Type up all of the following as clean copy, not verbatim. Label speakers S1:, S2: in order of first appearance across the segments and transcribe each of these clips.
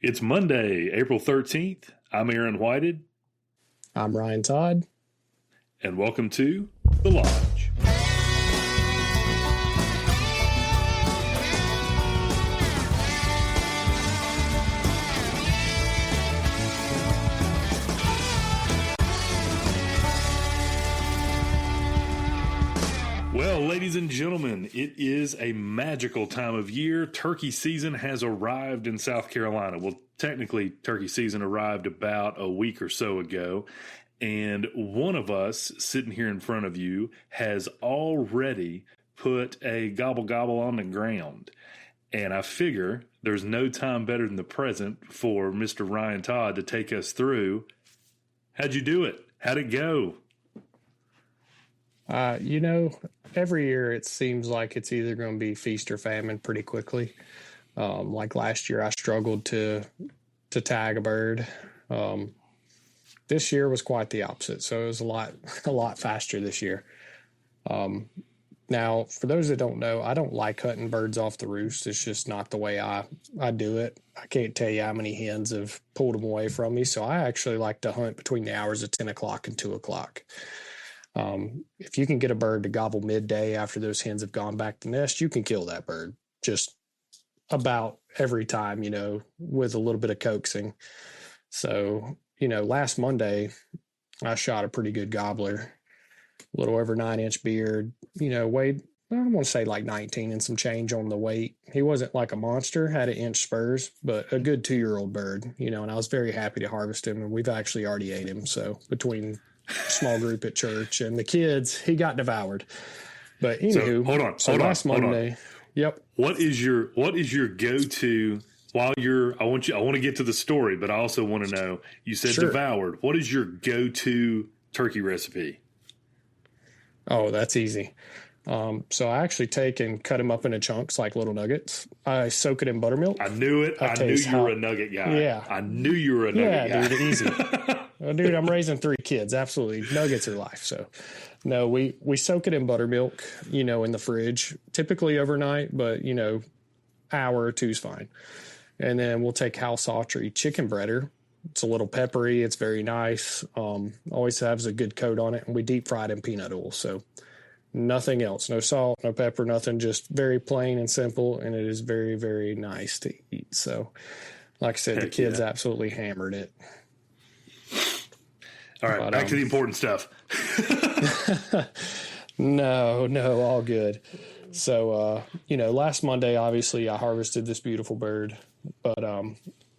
S1: It's Monday, April 13th. I'm Aaron Whited.
S2: I'm Ryan Todd.
S1: And welcome to The Lodge. Well, ladies and gentlemen, it is a magical time of year. Turkey season has arrived in South Carolina. Well, technically, turkey season arrived about a week or so ago. And one of us sitting here in front of you has already put a gobble gobble on the ground. And I figure there's no time better than the present for Mr. Ryan Todd to take us through. How'd you do it? How'd it go?
S2: Every year it seems like it's either going to be feast or famine pretty quickly. Like last year, I struggled to tag a bird. This year was quite the opposite, so it was a lot faster this year. Now, for those that don't know, I don't like hunting birds off the roost. It's just not the way I do it. I can't tell you how many hens have pulled them away from me, so I actually like to hunt between the hours of 10 o'clock and 2 o'clock. If you can get a bird to gobble midday after those hens have gone back to nest, you can kill that bird just about every time, with a little bit of coaxing. So, last Monday, I shot a pretty good gobbler, a little over 9-inch beard, weighed, I want to say like 19 and some change on the weight. He wasn't like a monster, had 1-inch spurs, but a good 2-year-old bird, and I was very happy to harvest him, and we've actually already ate him. So between small group at church and the kids, he got devoured. But anywho,
S1: hold on.
S2: Monday. Yep.
S1: What is your go-to while I want to get to the story, but I also want to know, you said
S2: Sure.
S1: Devoured. What is your go-to turkey recipe?
S2: Oh, that's easy. So I actually take and cut him up into chunks like little nuggets. I soak it in buttermilk.
S1: I knew it. I knew you were a nugget guy.
S2: Yeah.
S1: I knew you were a nugget guy.
S2: Yeah, dude, easy. Well, dude, I'm raising 3 kids. Absolutely. Nuggets are life. So, no, we soak it in buttermilk, in the fridge, typically overnight, but, hour or two is fine. And then we'll take house archery chicken breader. It's a little peppery. It's very nice. Always has a good coat on it. And we deep fry it in peanut oil. So nothing else, no salt, no pepper, nothing, just very plain and simple. And it is very, very nice to eat. So like I said, the kids absolutely hammered it.
S1: All right, back to the important stuff.
S2: No, all good. So, last Monday, obviously, I harvested this beautiful bird. But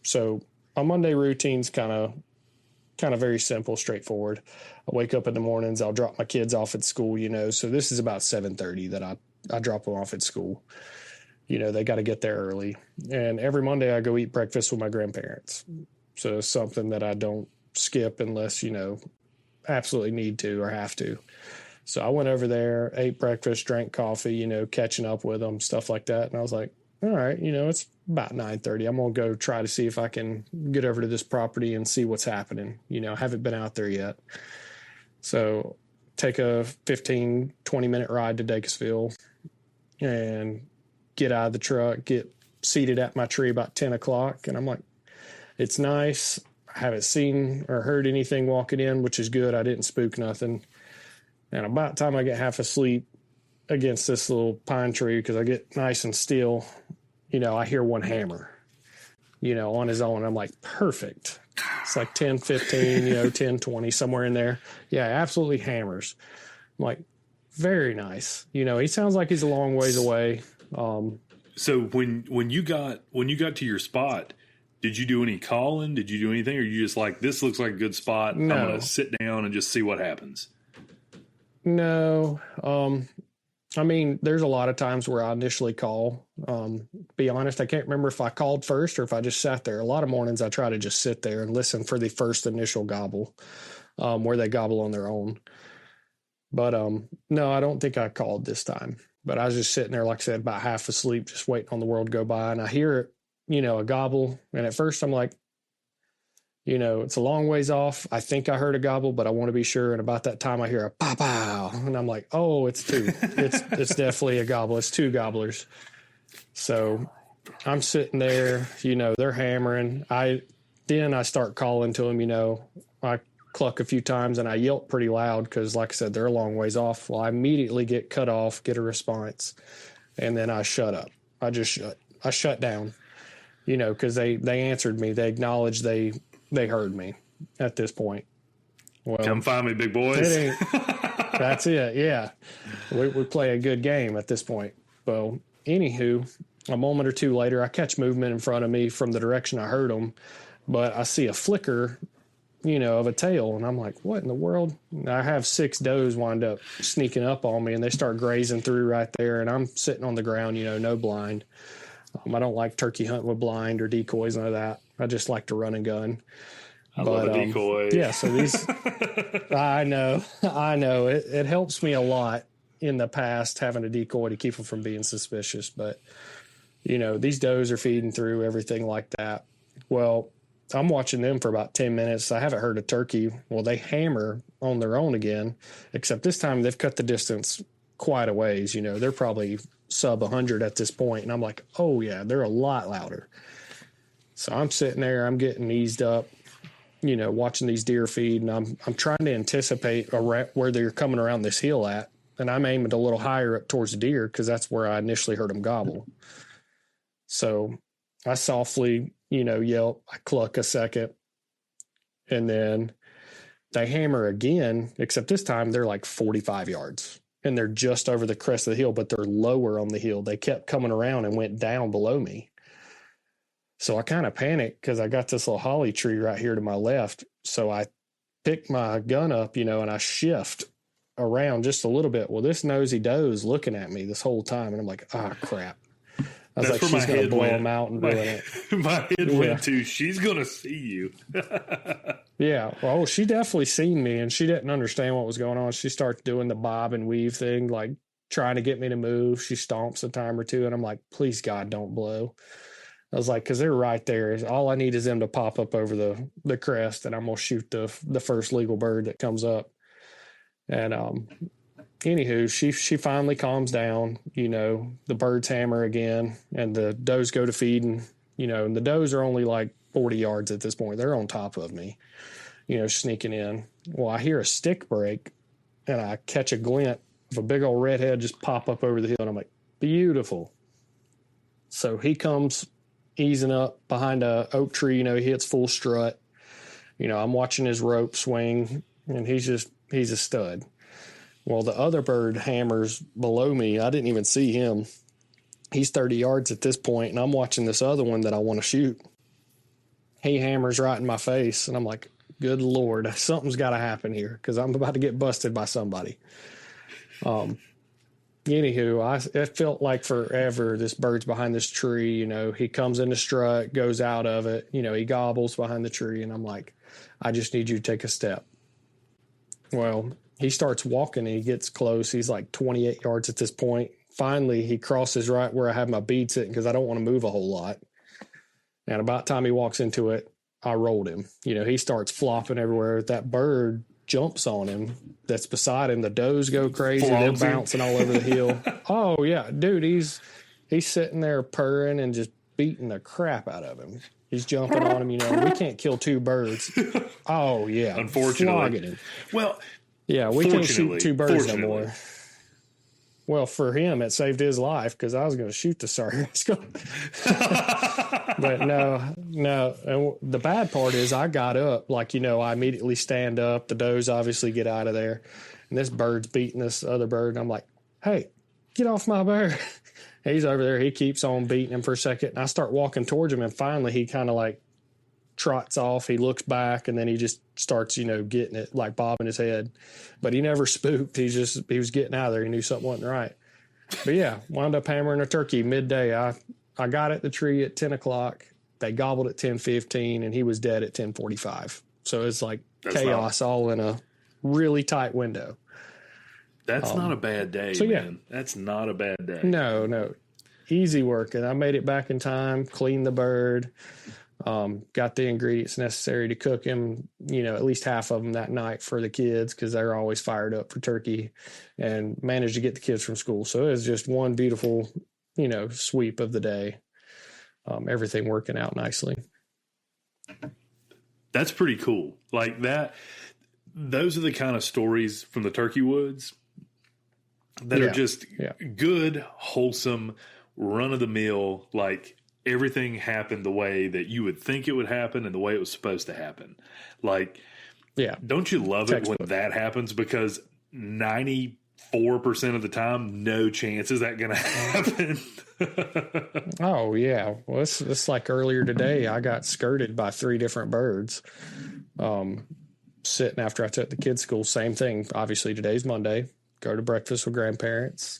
S2: so my Monday routine's kind of very simple, straightforward. I wake up in the mornings, I'll drop my kids off at school, so this is about 7:30 that I drop them off at school. They got to get there early. And every Monday I go eat breakfast with my grandparents. So it's something that I don't skip unless, absolutely need to or have to. So I went over there, ate breakfast, drank coffee, catching up with them, stuff like that. And I was like, all right, it's about 9:30. I'm going to go try to see if I can get over to this property and see what's happening. I haven't been out there yet. So take a 15, 20-minute ride to Dacusville and get out of the truck, get seated at my tree about 10 o'clock. And I'm like, it's nice. I haven't seen or heard anything walking in, which is good. I didn't spook nothing. And about the time I get half asleep against this little pine tree, because I get nice and still, I hear one hammer, on his own. I'm like, perfect. It's like 10, 15, 10, 20, somewhere in there. Yeah, absolutely hammers. I'm like, very nice. He sounds like he's a long ways away.
S1: So when you got to your spot, did you do any calling? Did you do anything? Or you just like, this looks like a good spot.
S2: No.
S1: I'm going to sit down and just see what happens.
S2: No. There's a lot of times where I initially call. Be honest, I can't remember if I called first or if I just sat there. A lot of mornings I try to just sit there and listen for the first initial gobble, where they gobble on their own. But no, I don't think I called this time. But I was just sitting there, like I said, about half asleep, just waiting on the world to go by. And I hear it, a gobble. And at first I'm like, it's a long ways off. I think I heard a gobble, but I want to be sure. And about that time I hear a pow pow. And I'm like, oh, it's 2. It's definitely a gobble. It's 2 gobblers. So I'm sitting there, they're hammering. I start calling to them, I cluck a few times and I yelp pretty loud because, like I said, they're a long ways off. Well, I immediately get cut off, get a response, and then I shut up. I shut down, because they answered me. They acknowledged they heard me at this point. Well,
S1: come find me, big boys.
S2: That's it. Yeah. We play a good game at this point. Well, anywho, a moment or two later, I catch movement in front of me from the direction I heard them, but I see a flicker, of a tail. And I'm like, what in the world? And I have 6 does wind up sneaking up on me and they start grazing through right there. And I'm sitting on the ground, no blind. I don't like turkey hunting with blind or decoys, none of that. I just like to run and gun.
S1: I love a decoy.
S2: Yeah, so these, I know. It helps me a lot in the past having a decoy to keep them from being suspicious. But, these does are feeding through everything like that. Well, I'm watching them for about 10 minutes. I haven't heard a turkey. Well, they hammer on their own again, except this time they've cut the distance quite a ways. They're probably sub 100 at this point. And I'm like, oh, yeah, they're a lot louder. So I'm sitting there. I'm getting eased up, watching these deer feed. And I'm trying to anticipate where they're coming around this hill at. And I'm aiming a little higher up towards the deer because that's where I initially heard them gobble. So I softly, yelp. I cluck a second. And then they hammer again, except this time they're like 45 yards. And they're just over the crest of the hill, but they're lower on the hill. They kept coming around and went down below me. So I kind of panicked because I got this little holly tree right here to my left. So I pick my gun up, and I shift around just a little bit. Well, this nosy doe's looking at me this whole time. And I'm like, crap. I was
S1: That's
S2: like, she's going to blow him out and ruin it.
S1: My head went to, she's going to see you.
S2: Yeah. Well, she definitely seen me and she didn't understand what was going on. She starts doing the bob and weave thing, like trying to get me to move. She stomps a time or two and I'm like, please God, don't blow. I was like, because they're right there. All I need is them to pop up over the crest and I'm going to shoot the first legal bird that comes up. And anywho, she finally calms down, the birds hammer again and the does go to feed and the does are only like 40 yards at this point. They're on top of me, sneaking in. Well, I hear a stick break and I catch a glint of a big old redhead just pop up over the hill. And I'm like, beautiful. So he comes easing up behind a oak tree, he hits full strut. I'm watching his rope swing and he's a stud. Well, the other bird hammers below me. I didn't even see him. He's 30 yards at this point, and I'm watching this other one that I want to shoot. He hammers right in my face, and I'm like, good Lord, something's got to happen here because I'm about to get busted by somebody. Anywho, it felt like forever. This bird's behind this tree. He comes in the strut, goes out of it. He gobbles behind the tree, and I'm like, I just need you to take a step. Well, he starts walking and he gets close. He's like 28 yards at this point. Finally, he crosses right where I have my bead sitting because I don't want to move a whole lot. And about time he walks into it, I rolled him. He starts flopping everywhere. That bird jumps on him that's beside him. The does go crazy. They're bouncing all over the hill. Oh, yeah. Dude, he's sitting there purring and just beating the crap out of him. He's jumping on him. We can't kill 2 birds. Oh, yeah.
S1: Unfortunately.
S2: Him.
S1: Well,
S2: yeah, we can't shoot 2 birds no more. Well, for him, it saved his life because I was going to shoot the sucker. But no. And the bad part is I got up. I immediately stand up. The does obviously get out of there. And this bird's beating this other bird. And I'm like, hey, get off my bird. He's over there. He keeps on beating him for a second. And I start walking towards him. And finally, he kind of trots off. He looks back and then he just starts, getting it, bobbing his head. But he never spooked. He was getting out of there. He knew something wasn't right. But yeah, wound up hammering a turkey midday. I got at the tree at 10 o'clock. They gobbled at 10:15 and he was dead at 10:45. So it's chaos all in a really tight window.
S1: That's not a bad day, man. Yeah. That's not a bad day.
S2: No. Easy work. And I made it back in time, cleaned the bird. Got the ingredients necessary to cook him, at least half of them that night for the kids because they're always fired up for turkey and managed to get the kids from school. So it was just one beautiful, sweep of the day. everything working out nicely.
S1: That's pretty cool. Like that. Those are the kind of stories from the turkey woods that are just good, wholesome, run of the mill. Like everything happened the way that you would think it would happen and the way it was supposed to happen. Like, don't you love it when that happens? Because 94% of the time, no chance is that going to happen.
S2: Oh yeah. Well, it's like earlier today, I got skirted by 3 different birds. Sitting after I took the kids' school, same thing. Obviously, today's Monday. Go to breakfast with grandparents.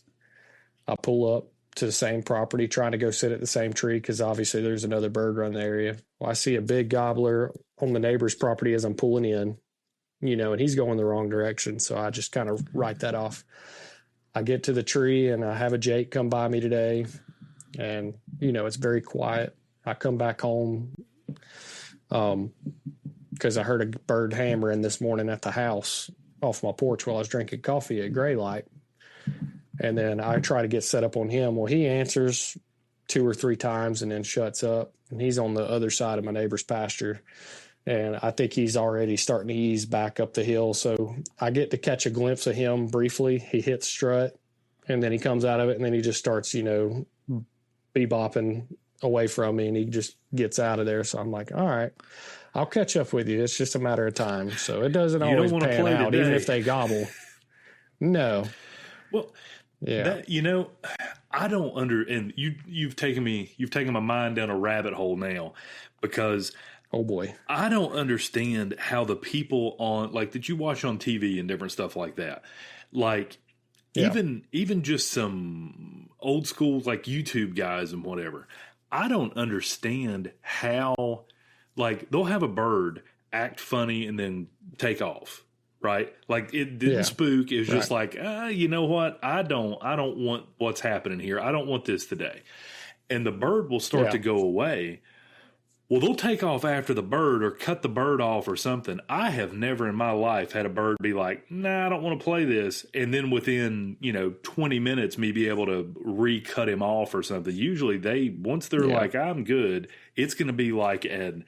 S2: I pull up to the same property, trying to go sit at the same tree because obviously there's another bird around the area. Well, I see a big gobbler on the neighbor's property as I'm pulling in, and he's going the wrong direction. So I just kind of write that off. I get to the tree and I have a Jake come by me today, and it's very quiet. I come back home. Because I heard a bird hammering this morning at the house off my porch while I was drinking coffee at gray light. And then I try to get set up on him. Well, he answers 2 or 3 times and then shuts up. And he's on the other side of my neighbor's pasture. And I think he's already starting to ease back up the hill. So I get to catch a glimpse of him briefly. He hits strut and then he comes out of it and then he just starts, bebopping away from me and he just gets out of there. So I'm like, all right. I'll catch up with you. It's just a matter of time. So it doesn't always pan out, even if they gobble. No.
S1: Well, yeah. I don't and you've taken my mind down a rabbit hole now because
S2: oh boy,
S1: I don't understand how the people on that you watch on TV and different stuff like that, even just some old school YouTube guys and whatever. I don't understand how. They'll have a bird act funny and then take off, right? It didn't spook. It was just you know what? I don't want what's happening here. I don't want this today. And the bird will start to go away. Well, they'll take off after the bird or cut the bird off or something. I have never in my life had a bird be like, nah, I don't want to play this. And then within, 20 minutes, me be able to recut him off or something. Usually once they're like, I'm good, it's going to be like an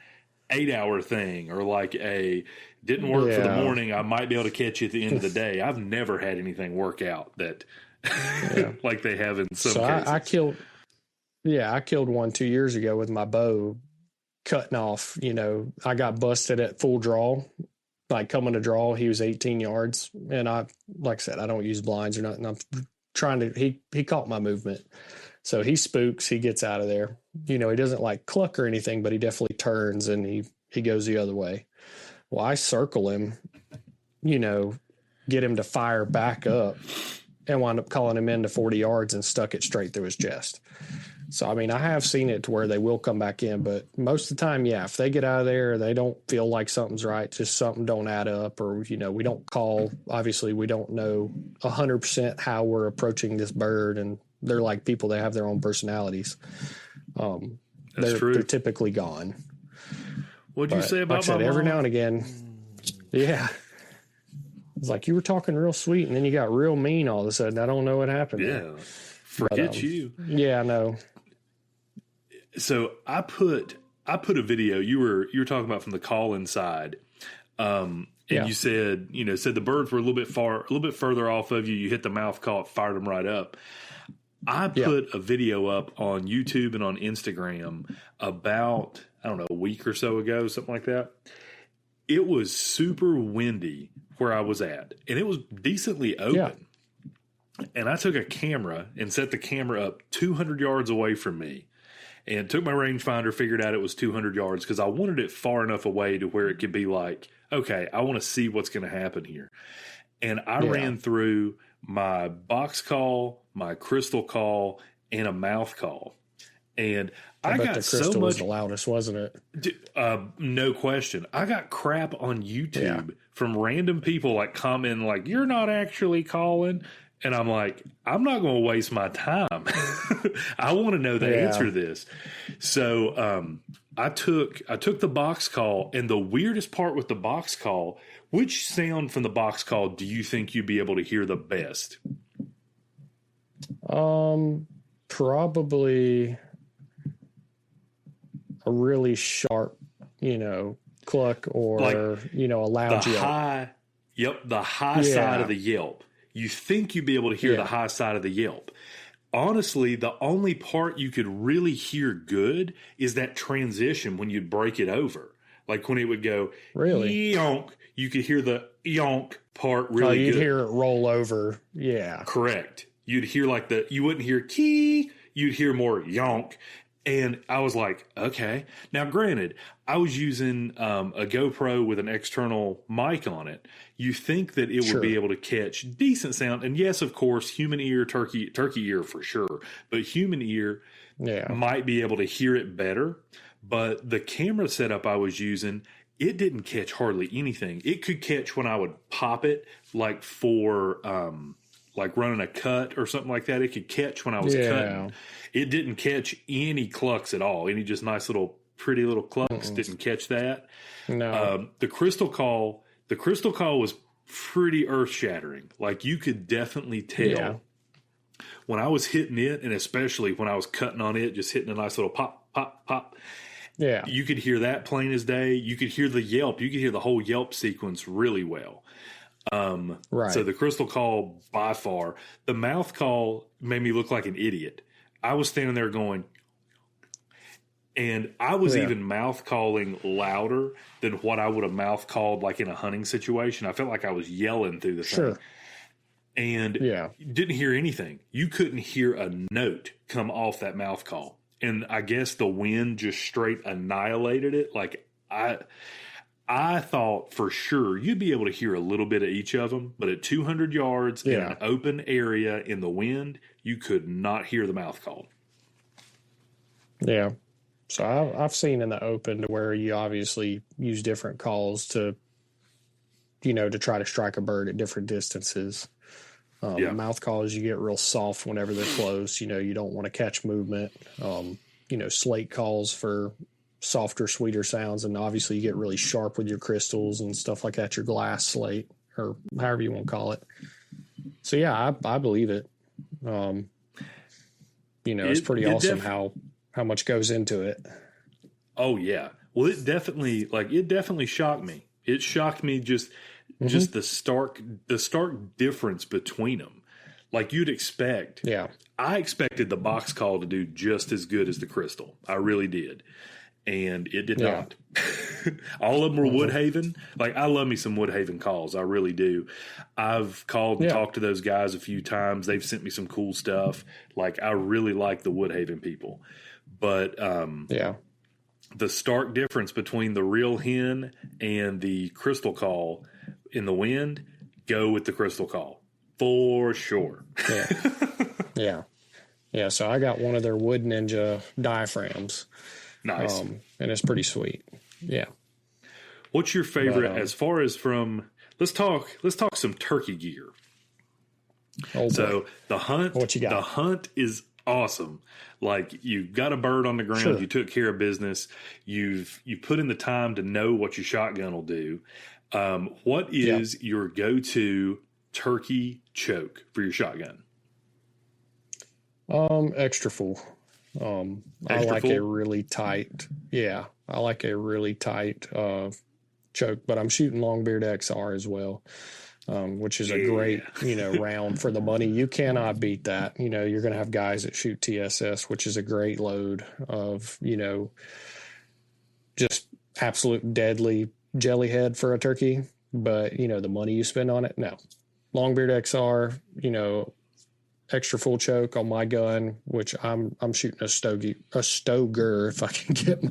S1: 8-hour thing or a didn't work for the morning. I might be able to catch you at the end of the day. I've never had anything work out that like they have in some cases.
S2: I killed one 2 years ago with my bow cutting off. I got busted at full draw, coming to draw. He was 18 yards. And I said, I don't use blinds or nothing. I'm trying to, he caught my movement. So he spooks, he gets out of there. He doesn't cluck or anything, but he definitely turns and he goes the other way. Well, I circle him, get him to fire back up and wound up calling him into 40 yards and stuck it straight through his chest. So, I have seen it to where they will come back in, but most of the time, if they get out of there, they don't feel like something's right, just something don't add up or, we don't call, obviously we don't know 100% how we're approaching this bird and they're like people that have their own personalities. They're typically gone.
S1: What'd you say about my mom?
S2: Every now and again. Yeah. It's like you were talking real sweet and then you got real mean all of a sudden. I don't know what happened.
S1: Yeah. Forget you.
S2: Yeah, I know.
S1: So I put a video you were talking about from the call inside. And you said the birds were a little bit further off of you. You hit the mouth call, it fired them right up. I put a video up on YouTube and on Instagram about, I don't know, a week or so ago, something like that. It was super windy where I was at, and it was decently open. Yeah. And I took a camera and set the camera up 200 yards away from me and took my rangefinder, figured out it was 200 yards because I wanted it far enough away to where it could be like, okay, I want to see what's going to happen here. And I ran through my box call, my crystal call, and a mouth call. And I got
S2: the
S1: so
S2: crystal
S1: much
S2: was the loudest, wasn't it?
S1: No question. I got crap on YouTube from random people commenting you're not actually calling. And I'm like, I'm not going to waste my time. I want to know the answer to this. So I took the box call, and the weirdest part with the box call, which sound from the box call do you think you'd be able to hear the best?
S2: Probably a really sharp, cluck or,
S1: Like
S2: a loud yelp.
S1: The high side of the yelp. You think you'd be able to hear the high side of the yelp. Honestly, the only part you could really hear good is that transition when you'd break it over. Like when it would go,
S2: really,
S1: yonk, you could hear the yonk part really
S2: you'd
S1: good.
S2: hear it roll over. Yeah.
S1: Correct. You'd hear you wouldn't hear key, you'd hear more yonk. And I was like, okay. Now, granted, I was using a GoPro with an external mic on it. You think that it would be able to catch decent sound. And yes, of course, human ear, turkey ear for sure. But human ear might be able to hear it better. But the camera setup I was using, it didn't catch hardly anything. It could catch when I would pop it, like for like running a cut or something like that. It could catch when I was cutting. It didn't catch any clucks at all. Any just nice little pretty little clucks. Didn't catch that.
S2: No.
S1: The crystal call was pretty earth shattering. Like you could definitely tell when I was hitting it, and especially when I was cutting on it, just hitting a nice little pop, pop, pop.
S2: Yeah.
S1: You could hear that plain as day. You could hear the yelp. You could hear the whole yelp sequence really well.
S2: Right.
S1: So the crystal call by far, the mouth call made me look like an idiot. I was standing there going, and I was even mouth calling louder than what I would have mouth called like in a hunting situation. I felt like I was yelling through the thing. And didn't hear anything. You couldn't hear a note come off that mouth call. And I guess the wind just straight annihilated it. Like I thought for sure you'd be able to hear a little bit of each of them, but at 200 yards in an open area in the wind, you could not hear the mouth call.
S2: Yeah. So I've seen in the open to where you obviously use different calls to try to strike a bird at different distances. Mouth calls, you get real soft whenever they're close. You don't want to catch movement. Slate calls for softer, sweeter sounds, and obviously you get really sharp with your crystals and stuff like that, your glass slate or however you want to call it. So yeah, I believe it. It's pretty awesome how much goes into it.
S1: Oh yeah. Well, it definitely shocked me. It shocked me just the stark difference between them. Like you'd expect. Yeah. I expected the box call to do just as good as the crystal. I really did. And it did not. All of them were Woodhaven. Like, I love me some Woodhaven calls. I really do. I've called and talked to those guys a few times. They've sent me some cool stuff. Like, I really like the Woodhaven people. But the stark difference between the real hen and the crystal call in the wind, go with the crystal call. For sure.
S2: Yeah, so I got one of their Wood Ninja diaphragms.
S1: Nice.
S2: And it's pretty sweet. Yeah.
S1: What's your favorite as far as from let's talk some turkey gear. So the hunt,
S2: what you got?
S1: The hunt is awesome. Like you've got a bird on the ground, you took care of business, you put in the time to know what your shotgun will do. What is your go-to turkey choke for your shotgun?
S2: Extra full. I like a really tight. Yeah, I like a really tight choke, but I'm shooting Longbeard XR as well, which is a great round for the money. You cannot beat that. You're going to have guys that shoot TSS, which is a great load of just absolute deadly jellyhead for a turkey. But the money you spend on it, no. Longbeard XR, extra full choke on my gun, which I'm shooting a Stoger, if I can get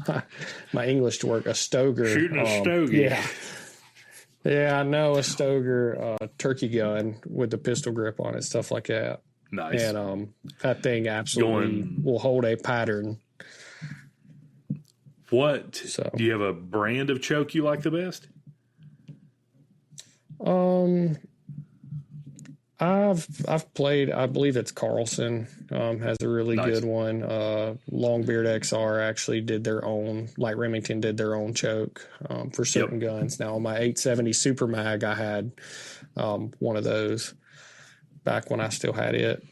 S2: my English to work, a Stoger.
S1: Shooting a Stogie.
S2: Yeah, I know, a Stoger turkey gun with the pistol grip on it, stuff like that.
S1: Nice.
S2: And that thing absolutely will hold a pattern.
S1: Do you have a brand of choke you like the best?
S2: I've played, I believe it's Carlson, has a really good one. Longbeard XR actually did their own, like Remington did their own choke, for certain guns. Now on my 870 Super Mag, I had, one of those back when I still had it.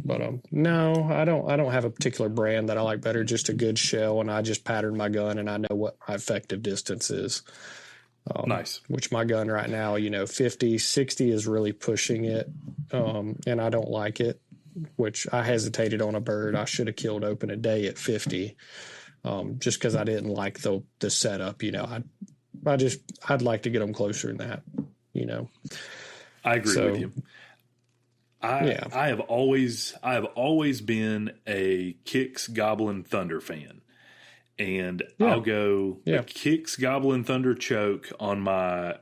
S2: But no, I don't have a particular brand that I like better. Just a good shell, and I just pattern my gun, and I know what my effective distance is.
S1: Nice.
S2: Which my gun right now, 50, 60 is really pushing it, and I don't like it. Which I hesitated on a bird I should have killed open a day at 50, just because I didn't like the setup. I'd like to get them closer than that.
S1: I agree with you. I have always been a Kicks Goblin Thunder fan, and I'll go the Kicks Goblin Thunder choke on my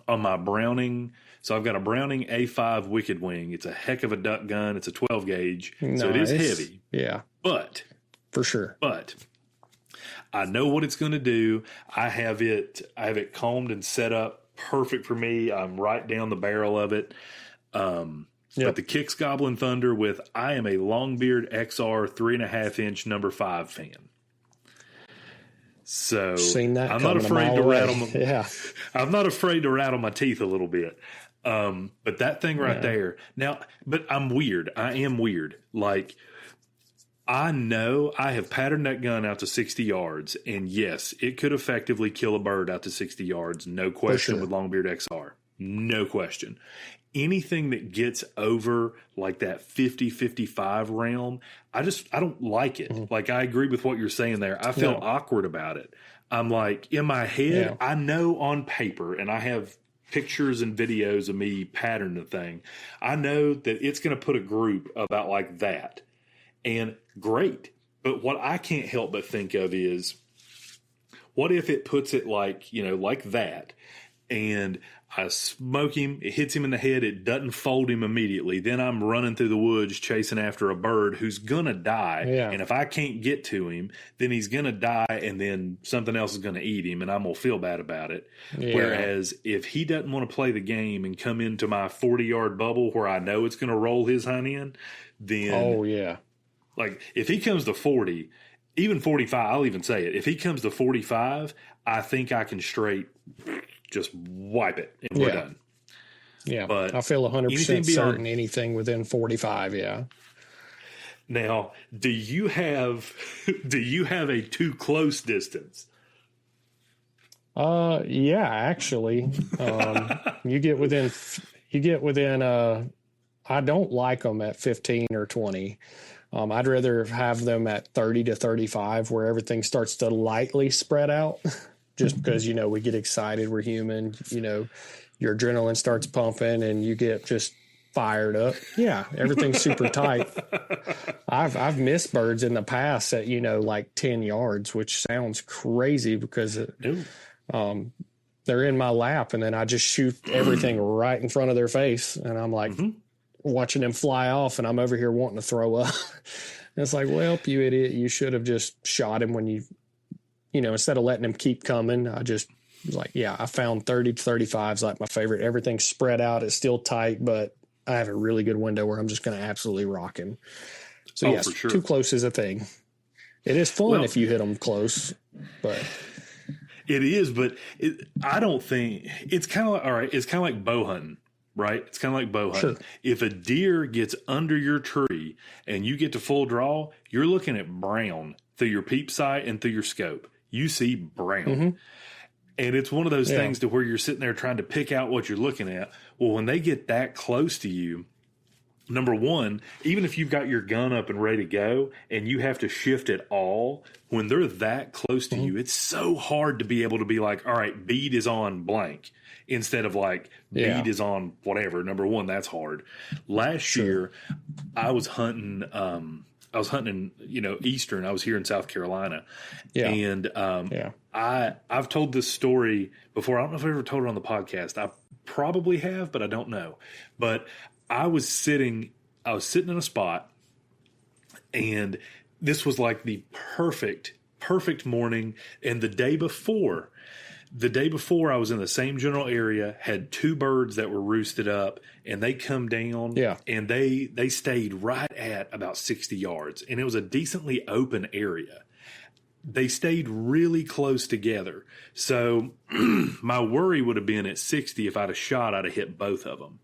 S1: Browning. So I've got a Browning A5 Wicked Wing. It's a heck of a duck gun. It's a 12 gauge, so it is heavy.
S2: Yeah,
S1: but
S2: for sure.
S1: But I know what it's going to do. I have it combed and set up perfect for me. I'm right down the barrel of it. But the Kicks Goblin Thunder I am a Longbeard XR 3.5 inch number 5 fan. So
S2: seen that
S1: I'm not afraid to rattle
S2: my,
S1: I'm not afraid to rattle my teeth a little bit. But that thing right there now, but I'm weird. I am weird. Like, I know I have patterned that gun out to 60 yards, and yes, it could effectively kill a bird out to 60 yards. No question with Longbeard XR. No question. Anything that gets over like that 50, 55 realm, I don't like it. Mm-hmm. Like, I agree with what you're saying there. I feel awkward about it. I'm like, in my head, I know on paper, and I have pictures and videos of me patterning the thing. I know that it's going to put a group about like that. And great. But what I can't help but think of is, what if it puts it like, like that, and I smoke him, it hits him in the head, it doesn't fold him immediately. Then I'm running through the woods chasing after a bird who's going to die. Yeah. And if I can't get to him, then he's going to die, and then something else is going to eat him, and I'm going to feel bad about it. Yeah. Whereas if he doesn't want to play the game and come into my 40-yard bubble where I know it's going to roll his hunt in, then like, if he comes to 40, even 45, I'll even say it. If he comes to 45, I think I can straight just wipe it, and we're done.
S2: Yeah, but I feel 100% certain anything within 45,
S1: Now, do you have a too close distance?
S2: Yeah, actually. You get within I don't like them at 15 or 20. I'd rather have them at 30 to 35 where everything starts to lightly spread out, just because, we get excited. We're human, your adrenaline starts pumping and you get just fired up. Yeah. Everything's super tight. I've missed birds in the past at, like 10 yards, which sounds crazy because they're in my lap, and then I just shoot everything right in front of their face. And I'm like, watching them fly off, and I'm over here wanting to throw up. And it's like, well, you idiot, you should have just shot him when you instead of letting him keep coming. I just was like, I found 30 to 35 is like my favorite. Everything's spread out. It's still tight, but I have a really good window where I'm just going to absolutely rock him. So yes, for sure. Too close is a thing. It is fun if you hit them close, but
S1: it is, but I don't think it's kind of like, all right. It's kind of like bow hunting. Right? It's kind of like bow hunting. Sure. If a deer gets under your tree and you get to full draw, you're looking at brown through your peep sight and through your scope. You see brown. Mm-hmm. And it's one of those things to where you're sitting there trying to pick out what you're looking at. Well, when they get that close to you, number one, even if you've got your gun up and ready to go and you have to shift it all, when they're that close to you, it's so hard to be able to be like, all right, bead is on blank. Instead of like bead is on whatever. Number one, that's hard. Last year, I was hunting. Eastern. I was here in South Carolina, and I've told this story before. I don't know if I ever told it on the podcast. I probably have, but I don't know. But I was sitting in a spot, and this was like the perfect morning. And the day before, I was in the same general area, had two birds that were roosted up, and they come down, and they stayed right at about 60 yards, and it was a decently open area. They stayed really close together. So my worry would have been at 60, if I'd have shot, I'd have hit both of them.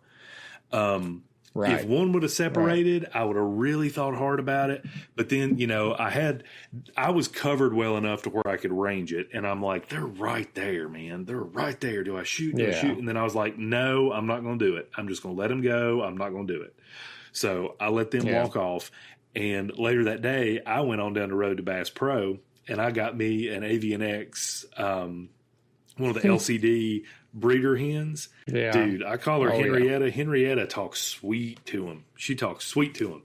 S2: Right.
S1: If one would have separated, I would have really thought hard about it. But then, I was covered well enough to where I could range it. And I'm like, they're right there, man. They're right there. Do I shoot? Do I shoot? And then I was like, no, I'm not going to do it. I'm just going to let them go. I'm not going to do it. So I let them walk off. And later that day, I went on down the road to Bass Pro, and I got me an Avian X, one of the LCD breeder hens. Yeah. Dude, I call her Henrietta. Yeah. Henrietta talks sweet to him. She talks sweet to him.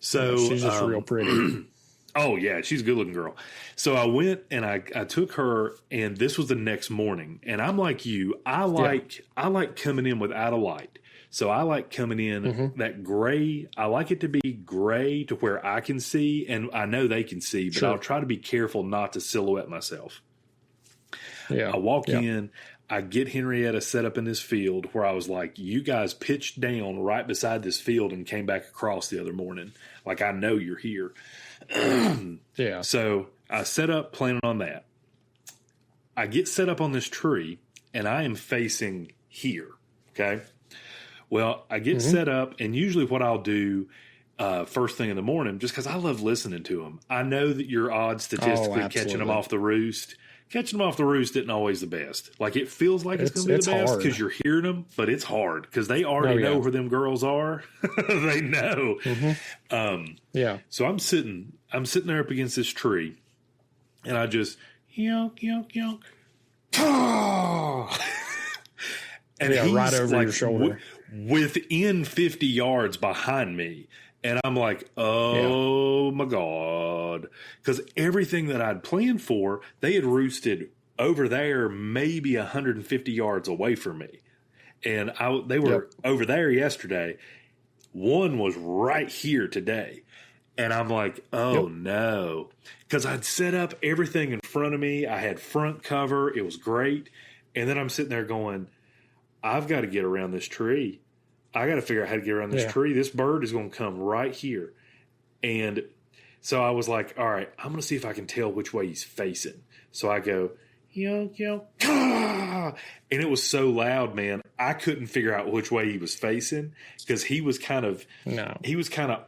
S1: So
S2: she's just real pretty.
S1: Oh, yeah, she's a good-looking girl. So I went and I took her, and this was the next morning. And I'm like you. I like coming in without a light. So I like coming in that gray. I like it to be gray to where I can see, and I know they can see, but I'll try to be careful not to silhouette myself. Yeah. I walk in. I get Henrietta set up in this field where I was like, you guys pitched down right beside this field and came back across the other morning. Like, I know you're here. Yeah. So I set up planning on that. I get set up on this tree, and I am facing here. Okay. Well, I get set up, and usually what I'll do first thing in the morning, just because I love listening to them. I know that your odds statistically catching them off the roost. Catching them off the roost isn't always the best. Like, it feels like it's going to be the best because you're hearing them, but it's hard because they already know where them girls are. They know. So I'm sitting there up against this tree, and I just yonk, yonk, yonk. And he's right over your shoulder. Within 50 yards behind me. And I'm like, oh, my God. Because everything that I'd planned for, they had roosted over there maybe 150 yards away from me. And they were over there yesterday. One was right here today. And I'm like, oh, no. Because I'd set up everything in front of me. I had front cover. It was great. And then I'm sitting there going, I've got to get around this tree. I got to figure out how to get around this tree. This bird is going to come right here. And so I was like, all right, I'm going to see if I can tell which way he's facing. So I go, yonk, yonk, and it was so loud, man. I couldn't figure out which way he was facing because he was kind of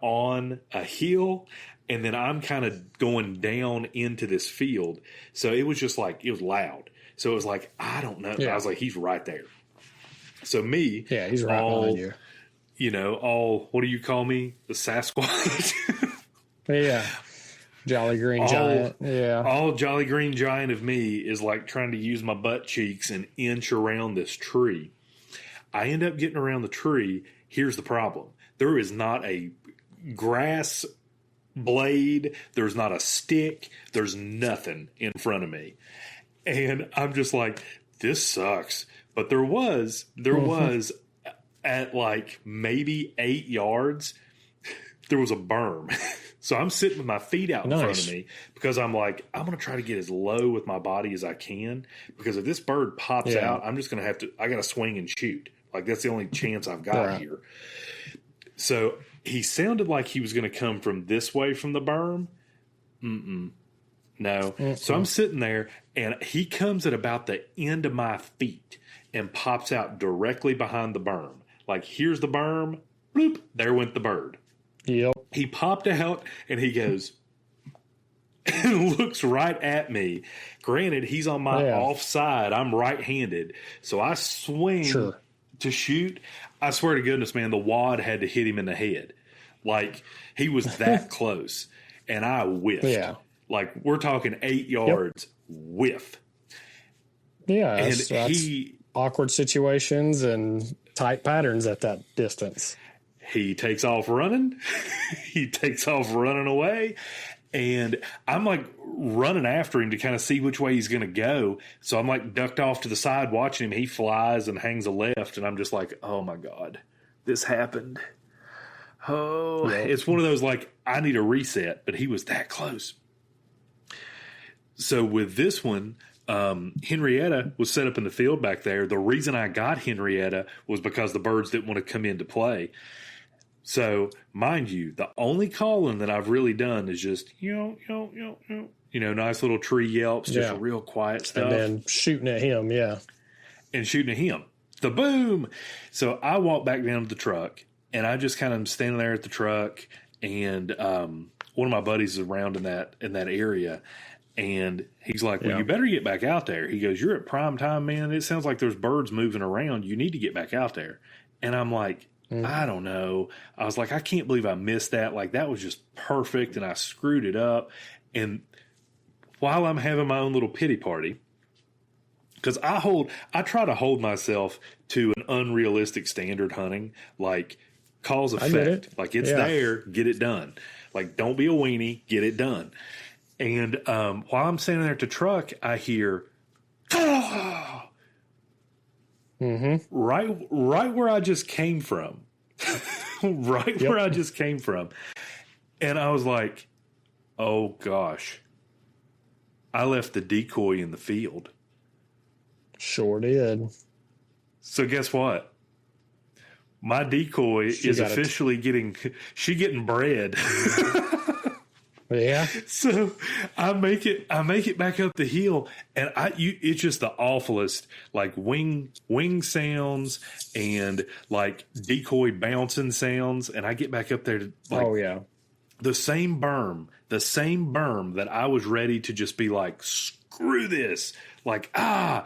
S1: on a hill, and then I'm kind of going down into this field. So it was just like, it was loud. So it was like, I don't know. I was like, he's right there. So me,
S2: he's right behind you.
S1: What do you call me? The Sasquatch.
S2: Jolly Green Giant.
S1: All Jolly Green Giant of me is like trying to use my butt cheeks and inch around this tree. I end up getting around the tree. Here's the problem. There is not a grass blade. There's not a stick. There's nothing in front of me. And I'm just like, this sucks. But there was at like maybe 8 yards, there was a berm. So I'm sitting with my feet out in front of me because I'm like, I'm going to try to get as low with my body as I can. Because if this bird pops out, I'm just going to I got to swing and shoot. Like, that's the only chance I've got here. So he sounded like he was going to come from this way from the berm. No. So I'm sitting there, and he comes at about the end of my feet and pops out directly behind the berm. Like, here's the berm. Bloop. There went the bird.
S2: Yep.
S1: He popped out, and he goes and looks right at me. Granted, he's on my off side. I'm right-handed. So I swing to shoot. I swear to goodness, man, the wad had to hit him in the head. Like, he was that close. And I whiffed. Yeah. Like, we're talking 8 yards whiff.
S2: Yeah. And awkward situations and tight patterns at that distance.
S1: He takes off running. He takes off running away. And I'm like running after him to kind of see which way he's going to go. So I'm like ducked off to the side watching him. He flies and hangs a left. And I'm just like, oh my God, this happened. Oh, it's one of those like, I need a reset, but he was that close. So with this one, Henrietta was set up in the field back there. The reason I got Henrietta was because the birds didn't want to come into play. So, mind you, the only calling that I've really done is just, nice little tree yelps, just real quiet stuff.
S2: And then shooting at him,
S1: And shooting at him. The boom! So I walk back down to the truck, And I just kind of standing there at the truck, and one of my buddies is around in that area, and he's like, "Well, you better get back out there." He goes, "You're at prime time, man. It sounds like there's birds moving around. You need to get back out there." And I'm like, I don't know. I was like, I can't believe I missed that. Like, that was just perfect, and I screwed it up. And while I'm having my own little pity party, because I try to hold myself to an unrealistic standard hunting, like cause effect. Like, it's there, get it done. Like, don't be a weenie, get it done. And while I'm standing there at the truck, I hear, right where I just came from. Where I just came from. And I was like, oh gosh, I left the decoy in the field.
S2: Sure did.
S1: So guess what? My decoy is officially getting bred.
S2: Yeah.
S1: So I make it back up the hill, and it's just the awfulest, like wing sounds and like decoy bouncing sounds. And I get back up there to the same berm that I was ready to just be like, screw this. Like, I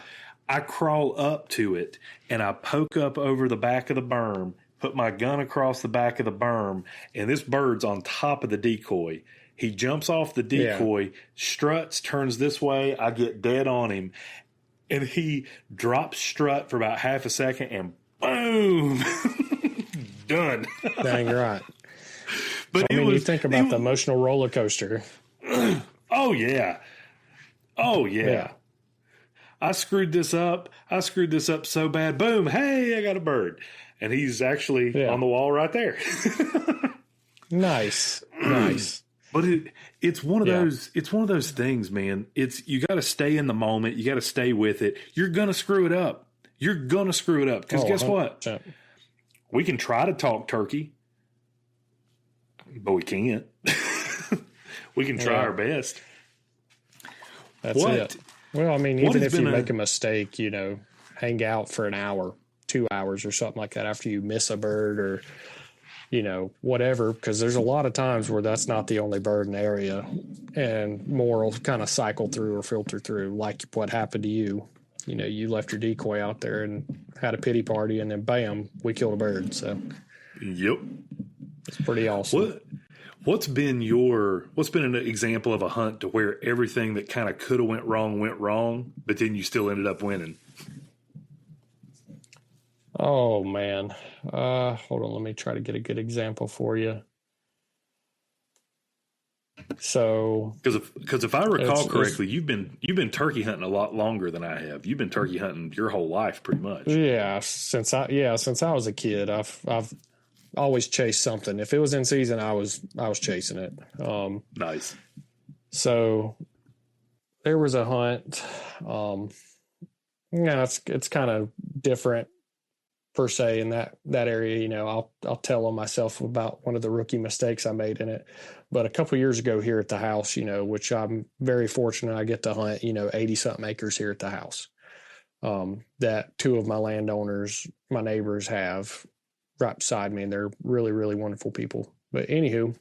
S1: crawl up to it and I poke up over the back of the berm, put my gun across the back of the berm, and this bird's on top of the decoy. He jumps off the decoy, struts, turns this way. I get dead on him, and he drops strut for about half a second, and boom, done.
S2: Dang right. But you think about the emotional roller coaster.
S1: Oh yeah. I screwed this up so bad. Boom, hey, I got a bird, and he's actually on the wall right there.
S2: Nice.
S1: But it's one of those things, man. You got to stay in the moment. You got to stay with it. You're gonna screw it up. Because guess 100%. What? We can try to talk turkey, but we can't. We can try our best.
S2: That's it. Well, I mean, even if you make a mistake, hang out for an hour, 2 hours, or something like that after you miss a bird, or whatever, because there's a lot of times where that's not the only bird in the area, and more will kind of cycle through or filter through, like what happened to you. You left your decoy out there and had a pity party, and then bam, we killed a bird. So,
S1: yep,
S2: it's pretty awesome.
S1: What's been an example of a hunt to where everything that kind of could have went wrong, but then you still ended up winning?
S2: Oh man. Hold on. Let me try to get a good example for you. So,
S1: because if I recall correctly, you've been turkey hunting a lot longer than I have. You've been turkey hunting your whole life, pretty much.
S2: Yeah, since I was a kid, I've always chased something. If it was in season, I was chasing it.
S1: Nice. So
S2: there was a hunt. It's kind of different per se in that area. I'll tell on myself about one of the rookie mistakes I made in it. But a couple of years ago here at the house, which I'm very fortunate, I get to hunt, 80 something acres here at the house, that two of my landowners, my neighbors, have right beside me, and they're really, really wonderful people. But anywho,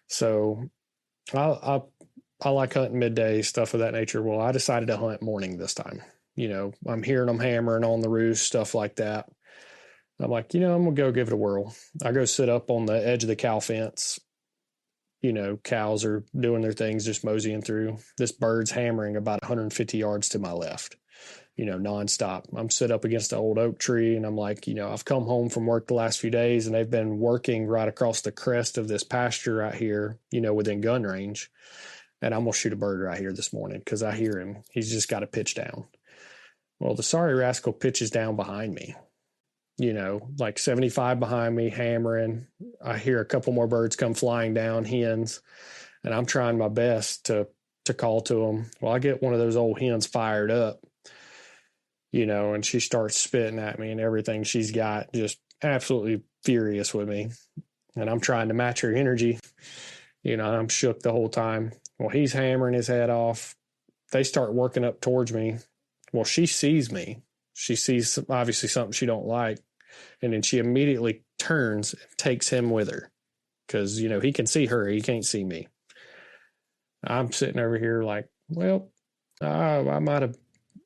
S2: so I like hunting midday, stuff of that nature. Well, I decided to hunt morning this time. I'm hearing them hammering on the roost, stuff like that. I'm like, I'm going to go give it a whirl. I go sit up on the edge of the cow fence. Cows are doing their things, just moseying through. This bird's hammering about 150 yards to my left, nonstop. I'm sit up against an old oak tree, and I'm like, I've come home from work the last few days, and they've been working right across the crest of this pasture right here, within gun range. And I'm going to shoot a bird right here this morning because I hear him. He's just got to pitch down. Well, the sorry rascal pitches down behind me. Like 75 behind me, hammering. I hear a couple more birds come flying down, hens, and I'm trying my best to call to them. Well, I get one of those old hens fired up, and she starts spitting at me and everything she's got, just absolutely furious with me. And I'm trying to match her energy. I'm shook the whole time. Well, he's hammering his head off. They start working up towards me. Well, she sees me. She sees obviously something she don't like. And then she immediately turns and takes him with her because, he can see her. He can't see me. I'm sitting over here like, well, I might have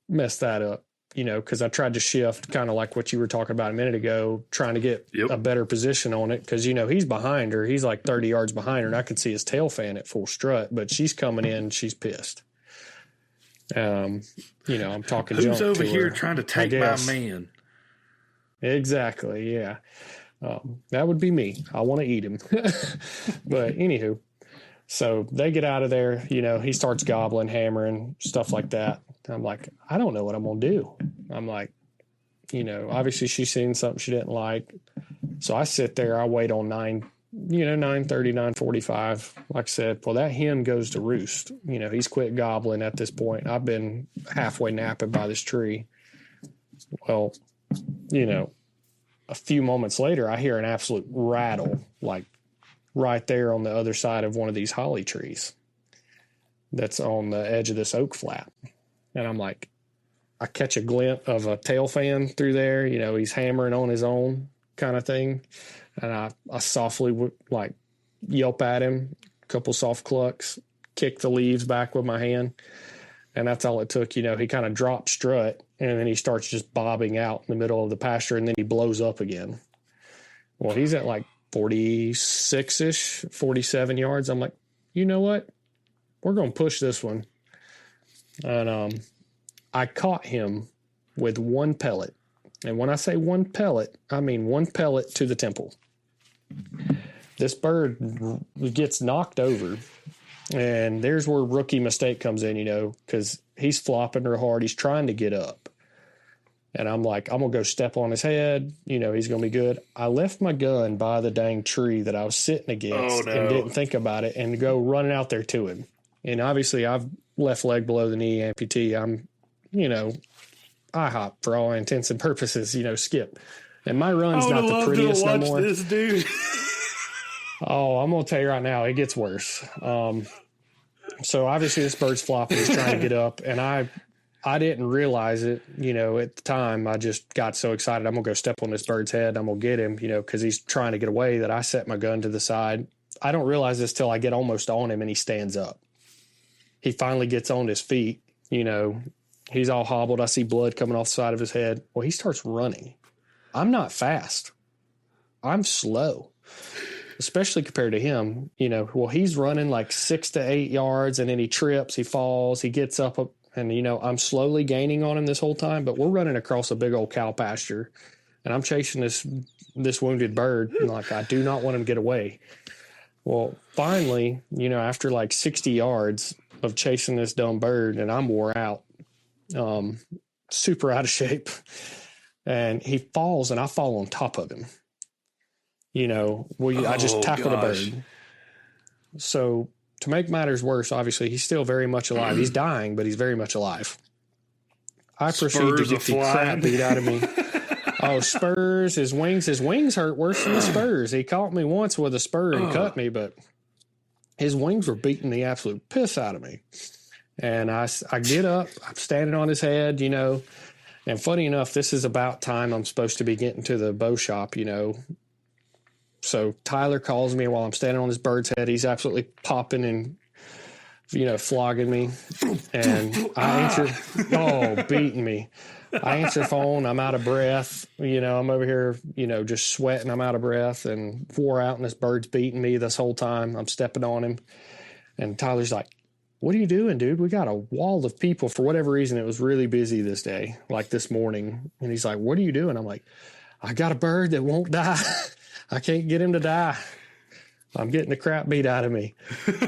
S2: messed that up, because I tried to shift kind of like what you were talking about a minute ago, trying to get a better position on it. Because, he's behind her. He's like 30 yards behind her, and I can see his tail fan at full strut, but she's coming in. She's pissed. I'm talking
S1: Who's
S2: junk
S1: over
S2: to
S1: here
S2: her,
S1: trying to take my man?
S2: Exactly. Yeah. That would be me. I want to eat him. But anywho, so they get out of there, he starts gobbling, hammering, stuff like that. I'm like, I don't know what I'm going to do. I'm like, obviously she's seen something she didn't like. So I sit there, I wait on 9:30, 9:45. Like I said, well, that hen goes to roost. He's quit gobbling at this point. I've been halfway napping by this tree. Well, a few moments later, I hear an absolute rattle, like right there on the other side of one of these holly trees that's on the edge of this oak flat. And I'm like, I catch a glint of a tail fan through there. He's hammering on his own kind of thing. And I softly like yelp at him, a couple soft clucks, kick the leaves back with my hand. And that's all it took. He kind of dropped strut, and then he starts just bobbing out in the middle of the pasture, and then he blows up again. Well, he's at like 46-ish, 47 yards. I'm like, you know what? We're going to push this one. And I caught him with one pellet. And when I say one pellet, I mean one pellet to the temple. This bird gets knocked over. And there's where rookie mistake comes in, because he's flopping real hard. He's trying to get up. And I'm like, I'm going to go step on his head. He's going to be good. I left my gun by the dang tree that I was sitting against and didn't think about it and go running out there to him. And obviously I've left leg below the knee amputee. I'm, IHOP for all intents and purposes, skip. And my run's not the prettiest no more.
S1: This dude.
S2: Oh, I'm going to tell you right now, it gets worse. So obviously this bird's flopping. He's trying to get up. And I didn't realize it, at the time. I just got so excited. I'm going to go step on this bird's head. I'm going to get him, because he's trying to get away, that I set my gun to the side. I don't realize this till I get almost on him and he stands up. He finally gets on his feet. He's all hobbled. I see blood coming off the side of his head. Well, he starts running. I'm not fast. I'm slow. Especially compared to him, well, he's running like 6 to 8 yards, and then he trips, he falls, he gets up, and, I'm slowly gaining on him this whole time, but we're running across a big old cow pasture, and I'm chasing this wounded bird, and like, I do not want him to get away. Well, finally, after like 60 yards of chasing this dumb bird, and I'm wore out, super out of shape, and he falls, and I fall on top of him. I just tackled a bird. So to make matters worse, obviously, he's still very much alive. He's dying, but he's very much alive. I proceed to get the crap beat out of me. Oh, spurs, his wings hurt worse than the spurs. He caught me once with a spur and cut me, but his wings were beating the absolute piss out of me. And I get up, I'm standing on his head, and funny enough, this is about time I'm supposed to be getting to the bow shop, So Tyler calls me while I'm standing on this bird's head. He's absolutely popping and, flogging me. And I answer, beating me. I answer phone. I'm out of breath. I'm over here, just sweating. I'm out of breath and wore out, and this bird's beating me this whole time. I'm stepping on him. And Tyler's like, what are you doing, dude? We got a wall of people. For whatever reason, it was really busy this day, like this morning. And he's like, what are you doing? I'm like, I got a bird that won't die. I can't get him to die. I'm getting the crap beat out of me.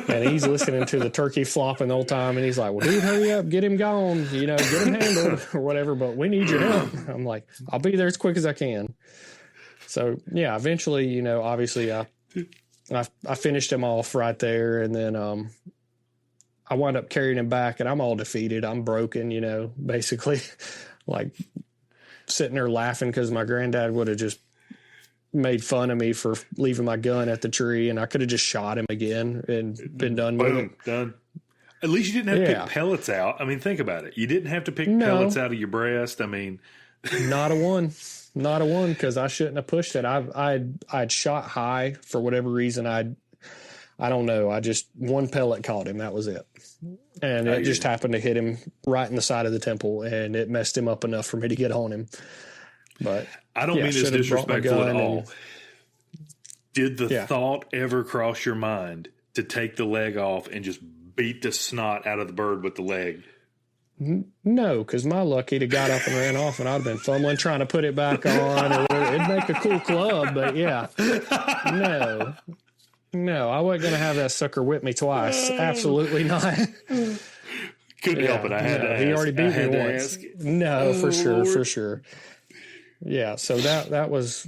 S2: And he's listening to the turkey flopping the whole time. And he's like, well, dude, hurry up, get him gone, get him handled or whatever. But we need your help. I'm like, I'll be there as quick as I can. So, yeah, eventually, obviously I finished him off right there. And then I wound up carrying him back, and I'm all defeated. I'm broken, basically like sitting there laughing because my granddad would have just made fun of me for leaving my gun at the tree, and I could have just shot him again and been done with it.
S1: Done. At least you didn't have to pick pellets out. I mean, think about it. You didn't have to pick pellets out of your breast. I mean,
S2: Not a one. Not a one, because I shouldn't have pushed it. I'd shot high for whatever reason. I don't know. I just one pellet caught him. That was it. And it just happened to hit him right in the side of the temple, and it messed him up enough for me to get on him. But
S1: I don't mean this disrespectful at all. Did the thought ever cross your mind to take the leg off and just beat the snot out of the bird with the leg?
S2: No, because my luck, he'd have got up and ran off, and I'd have been fumbling trying to put it back on. It'd make a cool club, but yeah. No, I wasn't going to have that sucker whip me twice. Absolutely not.
S1: Couldn't help it. I had to ask.
S2: He already beat me once. No, for sure. Yeah, so that was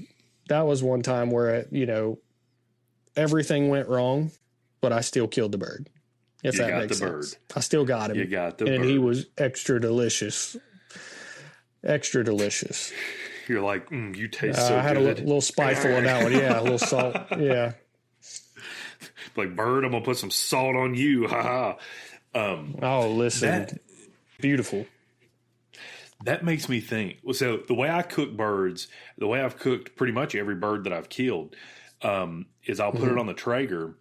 S2: one time where, everything went wrong, but I still killed the bird. If that makes sense. I still got him.
S1: You got the bird.
S2: And he was extra delicious. Extra delicious.
S1: You're like, you taste so good.
S2: I had a little spiteful on that one. Yeah, a little salt. Yeah.
S1: Like, bird, I'm going to put some salt on you. Ha ha.
S2: Listen. Beautiful.
S1: That makes me think. So the way I cook birds, the way I've cooked pretty much every bird that I've killed, is I'll put it on the Traeger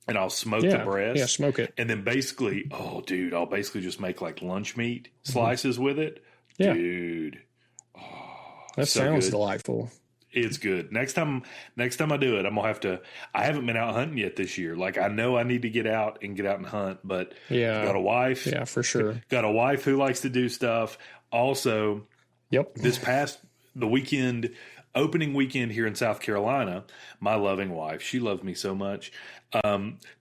S1: and I'll smoke the breast. Yeah,
S2: smoke it.
S1: And then basically, I'll basically just make like lunch meat slices with it.
S2: Yeah.
S1: Dude.
S2: Oh, that sounds delightful.
S1: It's good. Next time I do it, I'm going to have to, I haven't been out hunting yet this year. Like, I know I need to get out and hunt, but I've got a wife.
S2: Yeah, for sure.
S1: Got a wife who likes to do stuff. Also, the weekend, opening weekend here in South Carolina, my loving wife, she loved me so much,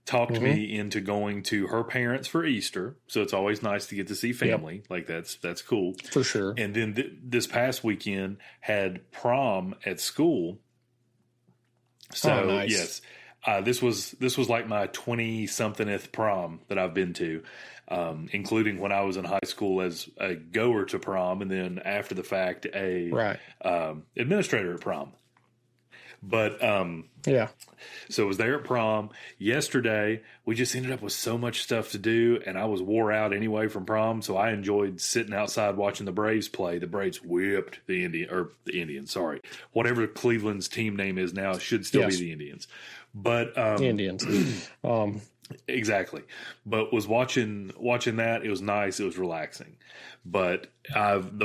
S1: talked me into going to her parents for Easter. So it's always nice to get to see family. Yep. Like that's cool.
S2: For sure.
S1: And then this past weekend had prom at school. So
S2: nice.
S1: Yes, this was like my 20-somethingth prom that I've been to, including when I was in high school as a goer to prom, and then after the fact, administrator at prom. But so I was there at prom yesterday. We just ended up with so much stuff to do, and I was wore out anyway from prom. So I enjoyed sitting outside watching the Braves play. The Braves whipped the Indians. Sorry, whatever Cleveland's team name is now, it should still be the Indians. But
S2: Indians.
S1: Exactly. But was watching that. It was nice. It was relaxing. But I've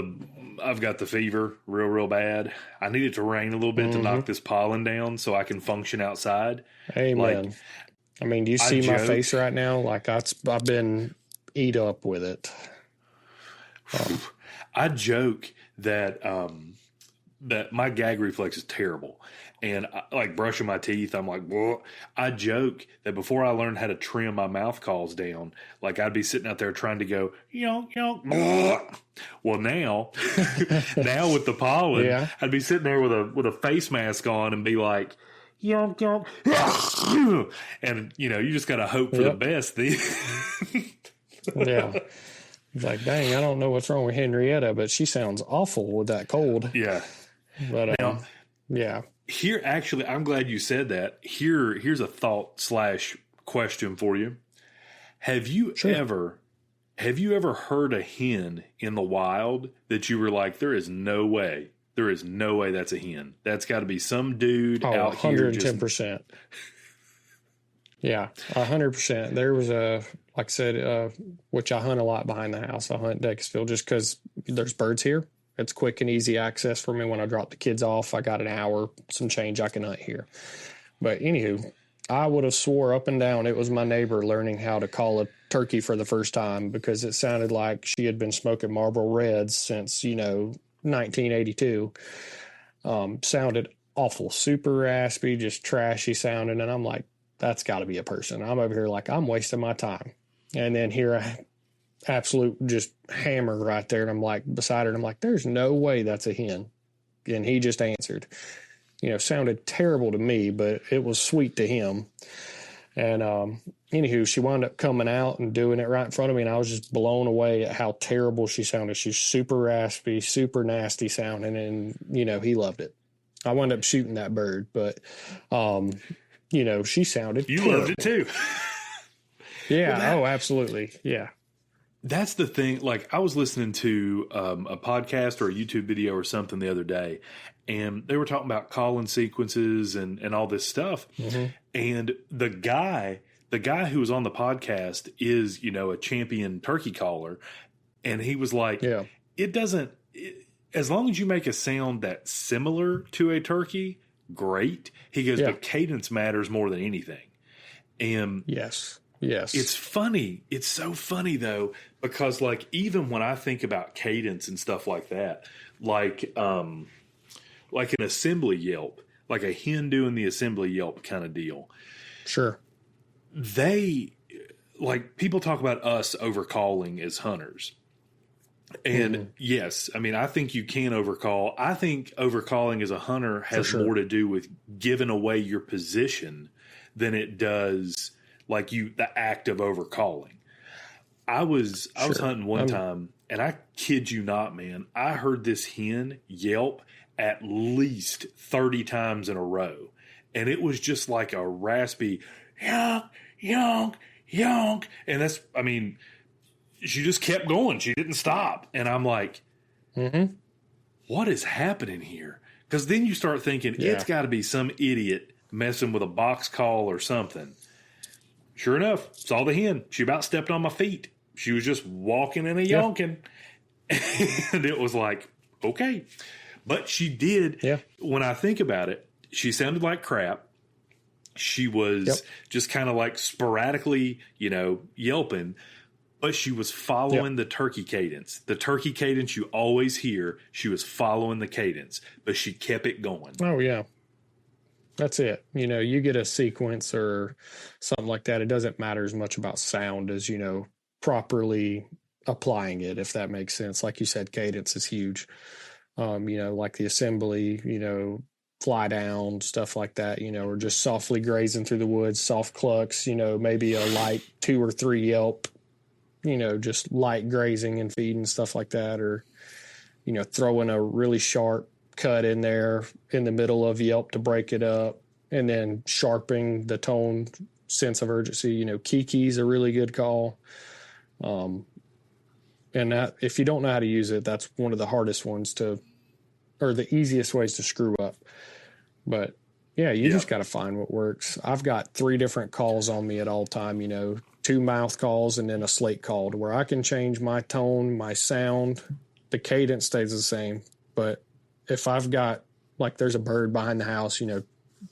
S1: got the fever real bad. I need it to rain a little bit to knock this pollen down so I can function outside.
S2: Amen. Do you see my face right now? Like I've been eat up with it.
S1: I joke that that my gag reflex is terrible. And like brushing my teeth, I'm like, whoa. I joke that before I learned how to trim my mouth calls down, like I'd be sitting out there trying to go, well, now with the pollen, I'd be sitting there with a face mask on and be like, and you just got to hope for the best.
S2: Yeah. It's like, dang, I don't know what's wrong with Henrietta, but she sounds awful with that cold.
S1: Yeah.
S2: But
S1: Here, actually, I'm glad you said that. Here's a thought / question for you. Have you ever heard a hen in the wild that you were like, there is no way that's a hen. That's got to be some dude out here.
S2: 110%. Yeah, 100%. There was like I said, which I hunt a lot behind the house. I hunt Dacusville just because there's birds here. It's quick and easy access for me when I drop the kids off. I got an hour, some change I can hunt here. But anywho, I would have swore up and down it was my neighbor learning how to call a turkey for the first time because it sounded like she had been smoking Marlboro Reds since, 1982. Sounded awful, super raspy, just trashy sounding. And I'm like, that's got to be a person. I'm over here like, I'm wasting my time. And then here absolute just hammer right there. And I'm like beside her and I'm like, there's no way that's a hen. And he just answered, sounded terrible to me, but it was sweet to him. And, anywho, she wound up coming out and doing it right in front of me. And I was just blown away at how terrible she sounded. She's super raspy, super nasty sounding. And, he loved it. I wound up shooting that bird, but, she sounded
S1: You
S2: terrible.
S1: loved it too.
S2: Yeah. Absolutely. Yeah.
S1: That's the thing. Like, I was listening to a podcast or a YouTube video or something the other day, and they were talking about calling sequences and all this stuff.
S2: Mm-hmm.
S1: And the guy who was on the podcast is, a champion turkey caller. And he was like,
S2: Yeah.
S1: As long as you make a sound that's similar to a turkey, great. He goes, but cadence matters more than anything. And
S2: yes.
S1: It's funny. It's so funny though, because like, even when I think about cadence and stuff like that, like an assembly yelp, like a hen doing the assembly yelp kind of deal.
S2: Sure.
S1: People talk about us overcalling as hunters. And yes, I mean, I think you can overcall. I think overcalling as a hunter has more to do with giving away your position than it does the act of overcalling. I was hunting one time, and I kid you not, man, I heard this hen yelp at least 30 times in a row. And it was just like a raspy yonk, yonk, yonk. And she just kept going. She didn't stop. And I'm like, what is happening here? Because then you start thinking, it's got to be some idiot messing with a box call or something. Sure enough, saw the hen. She about stepped on my feet. She was just walking and yonking. And it was like, okay. But she did, when I think about it, she sounded like crap. She was just kind of like sporadically, yelping. But she was following the turkey cadence. The turkey cadence you always hear, she was following the cadence. But she kept it going.
S2: Oh, yeah. That's it. You get a sequence or something like that. It doesn't matter as much about sound as, properly applying it, if that makes sense. Like you said, cadence is huge. Like the assembly, fly down, stuff like that, or just softly grazing through the woods, soft clucks, maybe a light 2 or 3 yelp, just light grazing and feeding, stuff like that. Or, throwing a really sharp cut in there in the middle of yelp to break it up, and then sharpening the tone, sense of urgency. Kiki's a really good call. And that, if you don't know how to use it, that's one of the hardest ones or the easiest ways to screw up. But you just got to find what works. I've got 3 different calls on me at all time, 2 mouth calls and then a slate call, to where I can change my tone, my sound. The cadence stays the same. But if I've got, like, there's a bird behind the house,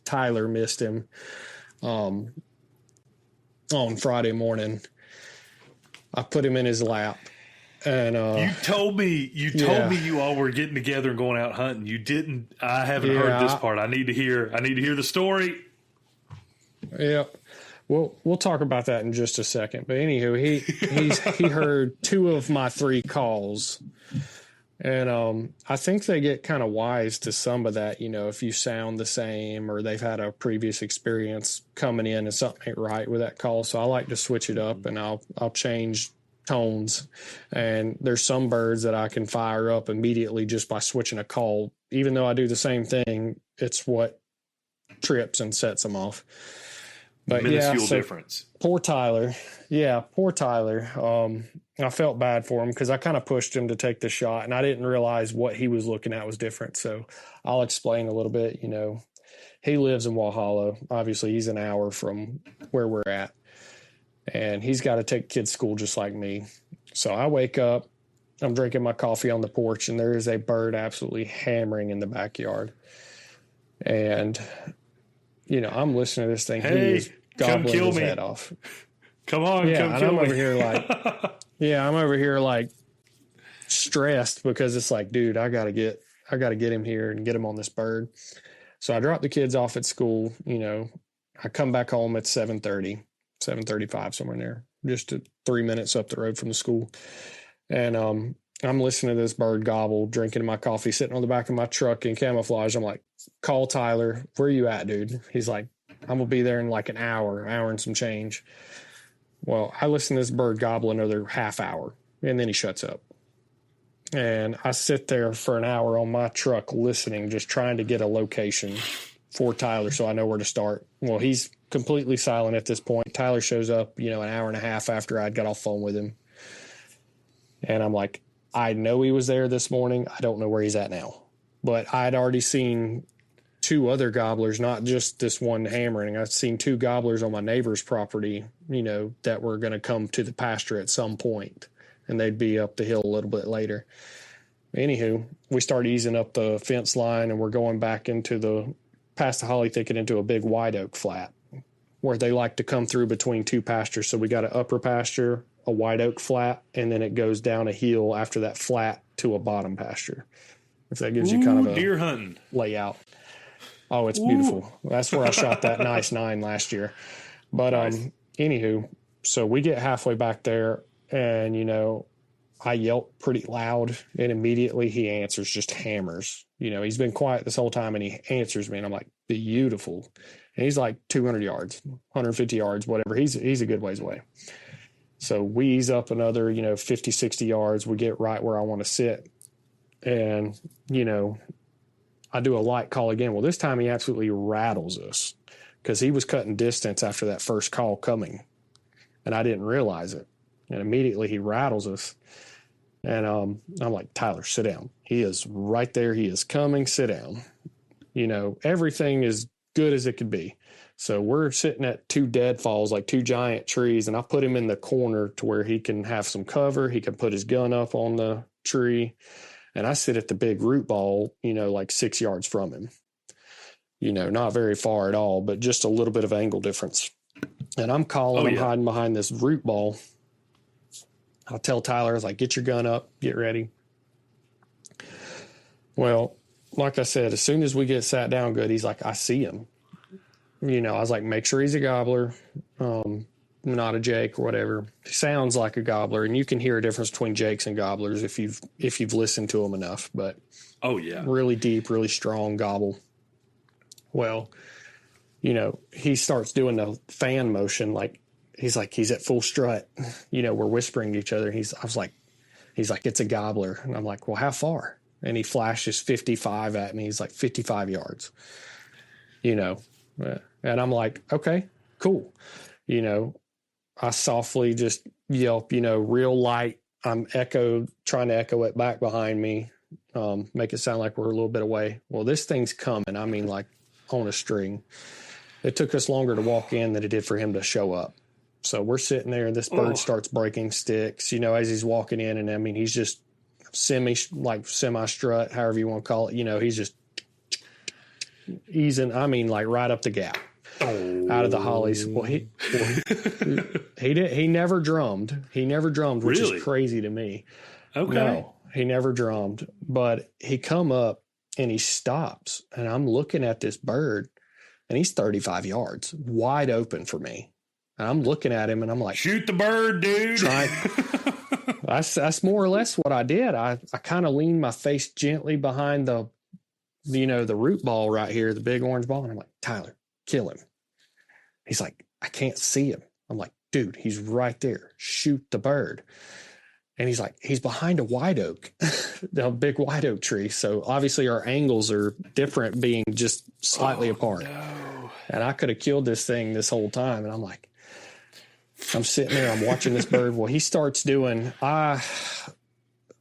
S2: Tyler missed him on Friday morning. I put him in his lap. And
S1: you told me you all were getting together and going out hunting. You didn't. I haven't heard this part. I need to hear the story.
S2: Yeah. We'll talk about that in just a second. But anywho, he heard 2 of my 3 calls. And I think they get kind of wise to some of that, if you sound the same or they've had a previous experience coming in and something ain't right with that call. So I like to switch it up, and I'll change tones. And there's some birds that I can fire up immediately just by switching a call. Even though I do the same thing, it's what trips and sets them off. But
S1: minuscule difference.
S2: Poor Tyler. Yeah, poor Tyler. I felt bad for him because I kind of pushed him to take the shot, and I didn't realize what he was looking at was different. So I'll explain a little bit. He lives in Walhalla. Obviously, he's an hour from where we're at, and he's got to take kids to school just like me. So I wake up, I'm drinking my coffee on the porch, and there is a bird absolutely hammering in the backyard. And I'm listening to this thing.
S1: Hey,
S2: he is gobbling
S1: come kill
S2: his
S1: me.
S2: Head off.
S1: Come on, come kill
S2: I'm
S1: me.
S2: I'm over here like stressed because it's like, dude, I gotta get him here and get him on this bird. So I drop the kids off at school. I come back home at 7:30, 7:35, somewhere in there, just 3 minutes up the road from the school. And I'm listening to this bird gobble, drinking my coffee, sitting on the back of my truck in camouflage. I'm like, call Tyler. Where you at, dude? He's like, I'm gonna be there in like an hour and some change. Well, I listen to this bird gobble another half hour, and then he shuts up. And I sit there for an hour on my truck listening, just trying to get a location for Tyler so I know where to start. Well, he's completely silent at this point. Tyler shows up, an hour and a half after I'd got off phone with him. And I'm like, I know he was there this morning. I don't know where he's at now. But I had already seen 2 other gobblers, not just this one hammering. I've seen 2 gobblers on my neighbor's property, that were going to come to the pasture at some point, and they'd be up the hill a little bit later. Anywho, we start easing up the fence line, and we're going back past the holly thicket into a big white oak flat where they like to come through between 2 pastures. So we got an upper pasture, a white oak flat, and then it goes down a hill after that flat to a bottom pasture. If that gives you kind of a
S1: deer hunting
S2: layout. Oh, it's beautiful. That's where I shot that nice 9 last year. But
S1: nice.
S2: Anywho, so we get halfway back there, and I yelp pretty loud, and immediately he answers, just hammers. He's been quiet this whole time, and he answers me, and I'm like, beautiful. And he's like 200 yards, 150 yards, whatever. He's a good ways away. So we ease up another, 50, 60 yards. We get right where I want to sit. And, I do a light call again. Well, this time he absolutely rattles us because he was cutting distance after that first call coming, and I didn't realize it. And immediately he rattles us. And I'm like, Tyler, sit down. He is right there. He is coming. Sit down. Everything is good as it could be. So we're sitting at 2 deadfalls, like 2 giant trees, and I put him in the corner to where he can have some cover. He can put his gun up on the tree. And I sit at the big root ball, like 6 yards from him. Not very far at all, but just a little bit of angle difference. And I'm calling him hiding behind this root ball. I'll tell Tyler, I was like, get your gun up, get ready. Well, like I said, as soon as we get sat down good, he's like, I see him. I was like, make sure he's a gobbler, not a jake or whatever. He sounds like a gobbler, and you can hear a difference between jakes and gobblers if you've listened to them enough. But really deep, really strong gobble. Well, he starts doing the fan motion, like he's at full strut. We're whispering to each other. He's like, it's a gobbler, and I'm like, well, how far? And he flashes 55 at me. He's like 55 yards. And I'm like, okay, cool. I softly just yelp, real light. I'm trying to echo it back behind me, make it sound like we're a little bit away. Well, this thing's coming. I mean, like on a string. It took us longer to walk in than it did for him to show up. So we're sitting there, and this bird starts breaking sticks, as he's walking in. And I mean, he's just semi strut, however you want to call it. He's just easing, like right up the gap. Out of the hollies. Well, he never drummed. He never drummed, which is crazy to me.
S1: Okay.
S2: No, he never drummed, but he come up and he stops, and I'm looking at this bird, and he's 35 yards, wide open for me. And I'm looking at him, and I'm like,
S1: shoot the bird, dude.
S2: That's more or less what I did. I kind of leaned my face gently behind the root ball right here, the big orange ball. And I'm like, Tyler, kill him. He's like, I can't see him. I'm like, dude, he's right there. Shoot the bird. And he's like, he's behind a white oak, the big white oak tree. So obviously our angles are different, being just slightly apart.
S1: No.
S2: And I could have killed this thing this whole time. And I'm like, I'm sitting there, I'm watching this bird. Well, he starts doing,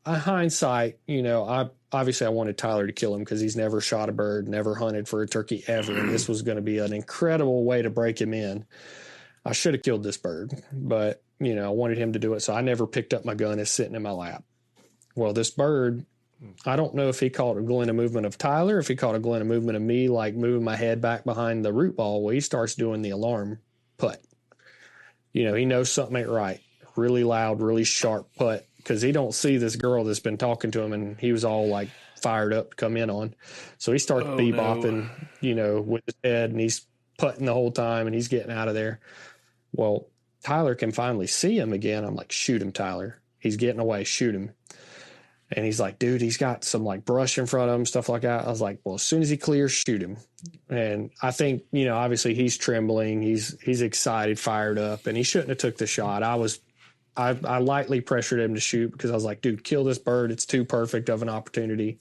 S2: hindsight, I wanted Tyler to kill him because he's never shot a bird, never hunted for a turkey ever. And this was going to be an incredible way to break him in. I should have killed this bird, but, I wanted him to do it. So I never picked up my gun. It's sitting in my lap. Well, this bird, I don't know if he caught a glint of movement of Tyler, if he caught a glint of movement of me, like moving my head back behind the root ball. Well, he starts doing the alarm putt. He knows something ain't right. Really loud, really sharp putt, because he don't see this girl that's been talking to him, and he was all like fired up to come in on. So he starts bebopping, with his head, and he's putting the whole time, and he's getting out of there. Well, Tyler can finally see him again. I'm like, shoot him, Tyler. He's getting away. Shoot him. And he's like, dude, he's got some like brush in front of him, stuff like that. I was like, well, as soon as he clears, shoot him. And I think, obviously he's trembling. He's excited, fired up, and he shouldn't have took the shot. I lightly pressured him to shoot because I was like, dude, kill this bird. It's too perfect of an opportunity.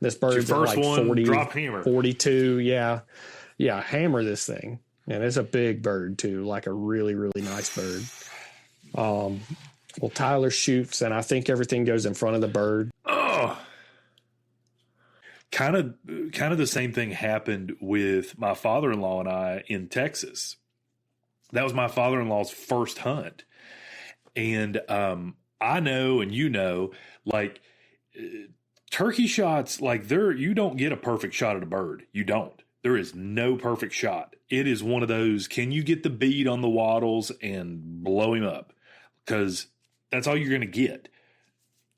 S2: This bird's at like 40,
S1: drop hammer.
S2: 42. Yeah. Hammer this thing. And it's a big bird too, like a really, really nice bird. Well, Tyler shoots, and I think everything goes in front of the bird.
S1: Oh, kind of the same thing happened with my father-in-law and I in Texas. That was my father-in-law's first hunt. And I know, and you know, like turkey shots, like you don't get a perfect shot at a bird. You don't. There is no perfect shot. It is one of those, can you get the bead on the wattles and blow him up? Because that's all you're going to get.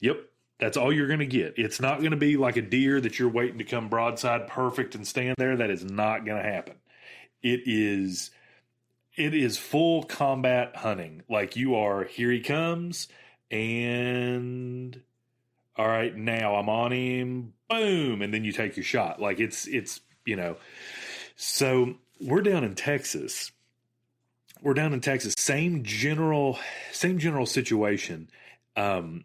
S1: Yep. That's all you're going to get. It's not going to be like a deer that you're waiting to come broadside perfect and stand there. That is not going to happen. It is full combat hunting. Like you are, here he comes, and all right, now I'm on him, boom, and then you take your shot. Like it's so we're down in Texas. Same general situation. We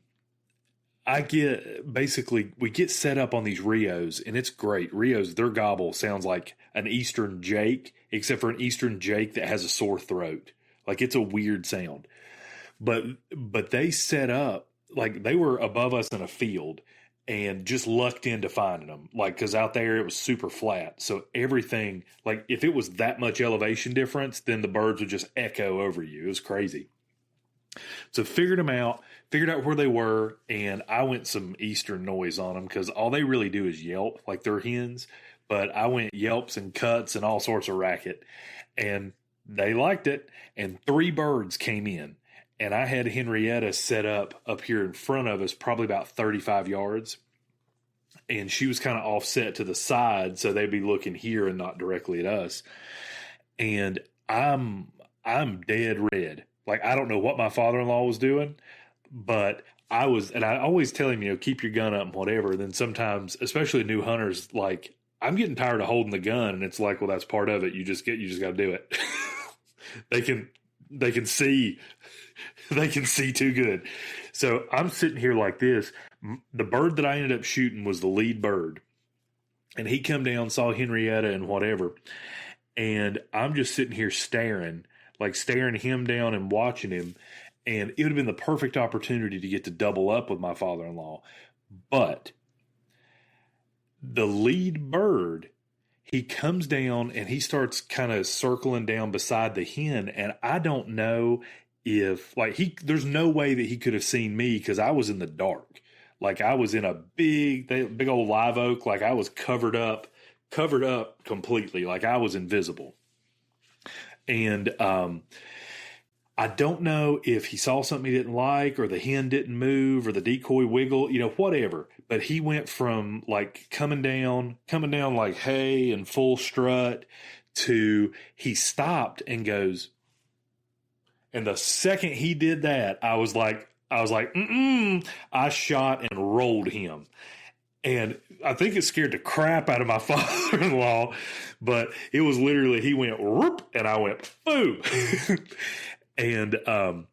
S1: get set up on these Rios, and it's great. Rios, their gobble sounds like an Eastern Jake, except for an Eastern Jake that has a sore throat. Like it's a weird sound. But they set up, like they were above us in a field and just lucked into finding them. Like, cause out there it was super flat. So everything, like if it was that much elevation difference, then the birds would just echo over you. It was crazy. So figured out where they were, and I went some Eastern noise on them because all they really do is yelp, like they're hens. But I went yelps and cuts and all sorts of racket, and they liked it. And 3 birds came in, and I had Henrietta set up here in front of us, probably about 35 yards. And she was kind of offset to the side, so they'd be looking here and not directly at us. And I'm dead red. Like, I don't know what my father-in-law was doing, but I always tell him, keep your gun up and whatever. And then sometimes, especially new hunters, like, I'm getting tired of holding the gun, and it's like, well, that's part of it. You just got to do it. They can see too good. So I'm sitting here like this. The bird that I ended up shooting was the lead bird, and he come down, saw Henrietta and whatever. And I'm just sitting here staring him down and watching him. And it would have been the perfect opportunity to get to double up with my father-in-law. But the lead bird, he comes down and he starts kind of circling down beside the hen. And I don't know if, there's no way that he could have seen me because I was in the dark. Like I was in a big old live oak. Like I was covered up completely. Like I was invisible. And I don't know if he saw something he didn't like, or the hen didn't move, or the decoy wiggle, whatever. But he went from like coming down like hey and full strut to he stopped and goes. And the second he did that, I was like, I shot and rolled him. And I think it scared the crap out of my father-in-law, but it was literally, he went whoop, and I went boom. And, oh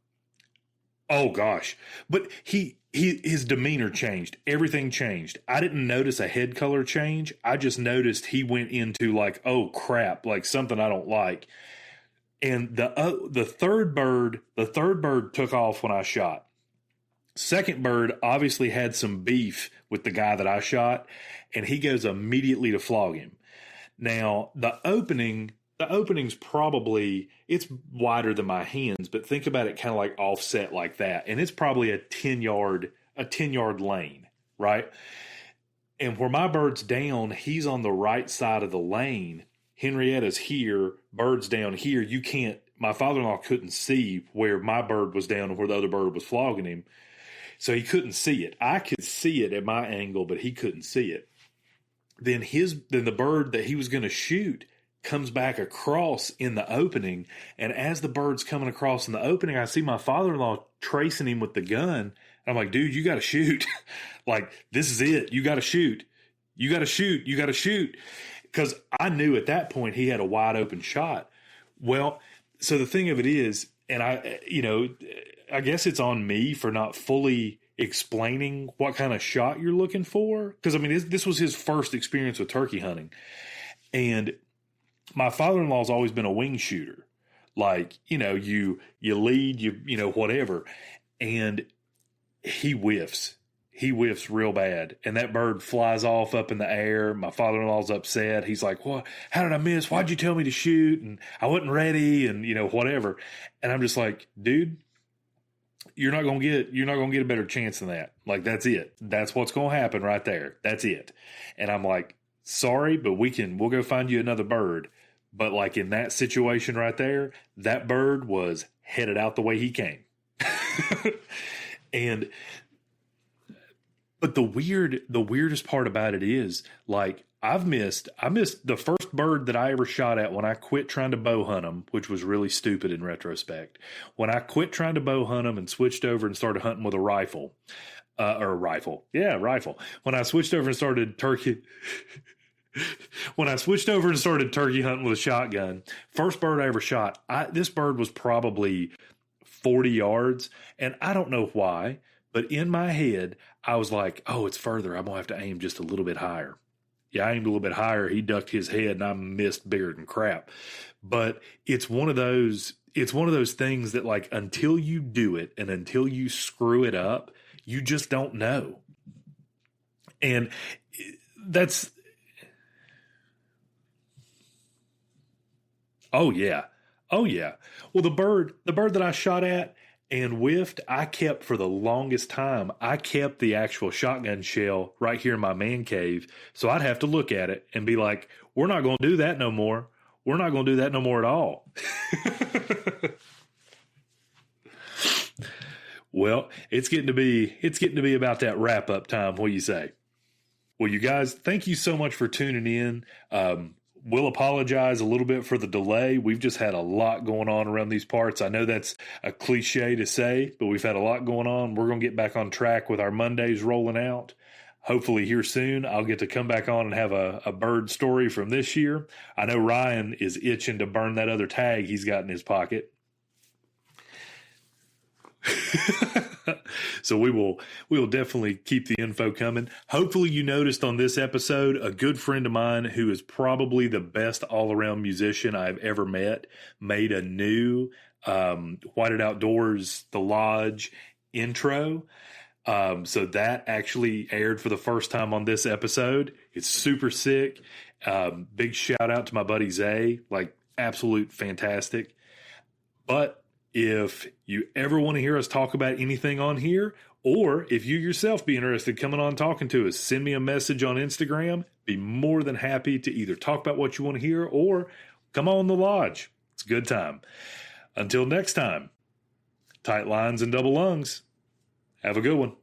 S1: gosh, but his demeanor changed. Everything changed. I didn't notice a head color change. I just noticed he went into like, oh crap, like something I don't like. And the third bird took off when I shot. Second bird obviously had some beef with the guy that I shot, and he goes immediately to flog him. Now, the opening's probably, it's wider than my hands, but think about it kind of like offset like that. And it's probably a 10-yard lane, right? And where my bird's down, he's on the right side of the lane. Henrietta's here, bird's down here. My father-in-law couldn't see where my bird was down and where the other bird was flogging him. So he couldn't see it. I could see it at my angle, but he couldn't see it. Then the bird that he was going to shoot comes back across in the opening. And as the bird's coming across in the opening, I see my father-in-law tracing him with the gun. I'm like, dude, you got to shoot. Like, this is it. You got to shoot. You got to shoot. You got to shoot. Because I knew at that point he had a wide open shot. Well, so the thing of it is, and I guess it's on me for not fully explaining what kind of shot you're looking for. Because, I mean, this was his first experience with turkey hunting. And my father-in-law's always been a wing shooter. Like, you lead, whatever. and he whiffs. He whiffs real bad, and that bird flies off up in the air. My father-in-law's upset. He's like, "What? How did I miss? Why'd you tell me to shoot? And I wasn't ready, and whatever." And I'm just like, "Dude, you're not gonna get a better chance than that. Like, that's it. That's what's gonna happen right there. That's it." And I'm like, "Sorry, but we'll go find you another bird." But like in that situation right there, that bird was headed out the way he came. And but the weirdest part about it is, like, I missed the first bird that I ever shot at when I quit trying to bow hunt them, which was really stupid in retrospect. When I quit trying to bow hunt them and switched over and started hunting with a rifle, rifle. When I switched over and started turkey hunting with a shotgun, first bird I ever shot, this bird was probably 40 yards, and I don't know why, but in my head, I was like, "Oh, it's further. I'm going to have to aim just a little bit higher." Yeah, I aimed a little bit higher. He ducked his head, and I missed bigger than crap. But it's one of those things that, like, until you do it and until you screw it up, you just don't know. And that's, oh yeah. Well, the bird that I shot at and whiffed, I kept for the longest time. I kept the actual shotgun shell right here in my man cave. So I'd have to look at it and be like, "We're not going to do that no more. We're not going to do that no more at all." Well, it's getting to be about that wrap up time. What do you say? Well, you guys, thank you so much for tuning in. We'll apologize a little bit for the delay. We've just had a lot going on around these parts. I know that's a cliche to say, but we've had a lot going on. We're going to get back on track with our Mondays rolling out. Hopefully here soon, I'll get to come back on and have a bird story from this year. I know Ryan is itching to burn that other tag he's got in his pocket. So we will definitely keep the info coming. Hopefully you noticed on this episode, a good friend of mine who is probably the best all-around musician I've ever met made a new Whited Outdoors The Lodge intro. So that actually aired for the first time on this episode. It's super sick. Big shout out to my buddy Zay, like absolute fantastic. But if you ever want to hear us talk about anything on here, or if you yourself be interested coming on talking to us, send me a message on Instagram. Be more than happy to either talk about what you want to hear or come on the lodge. It's a good time. Until next time, tight lines and double lungs. Have a good one.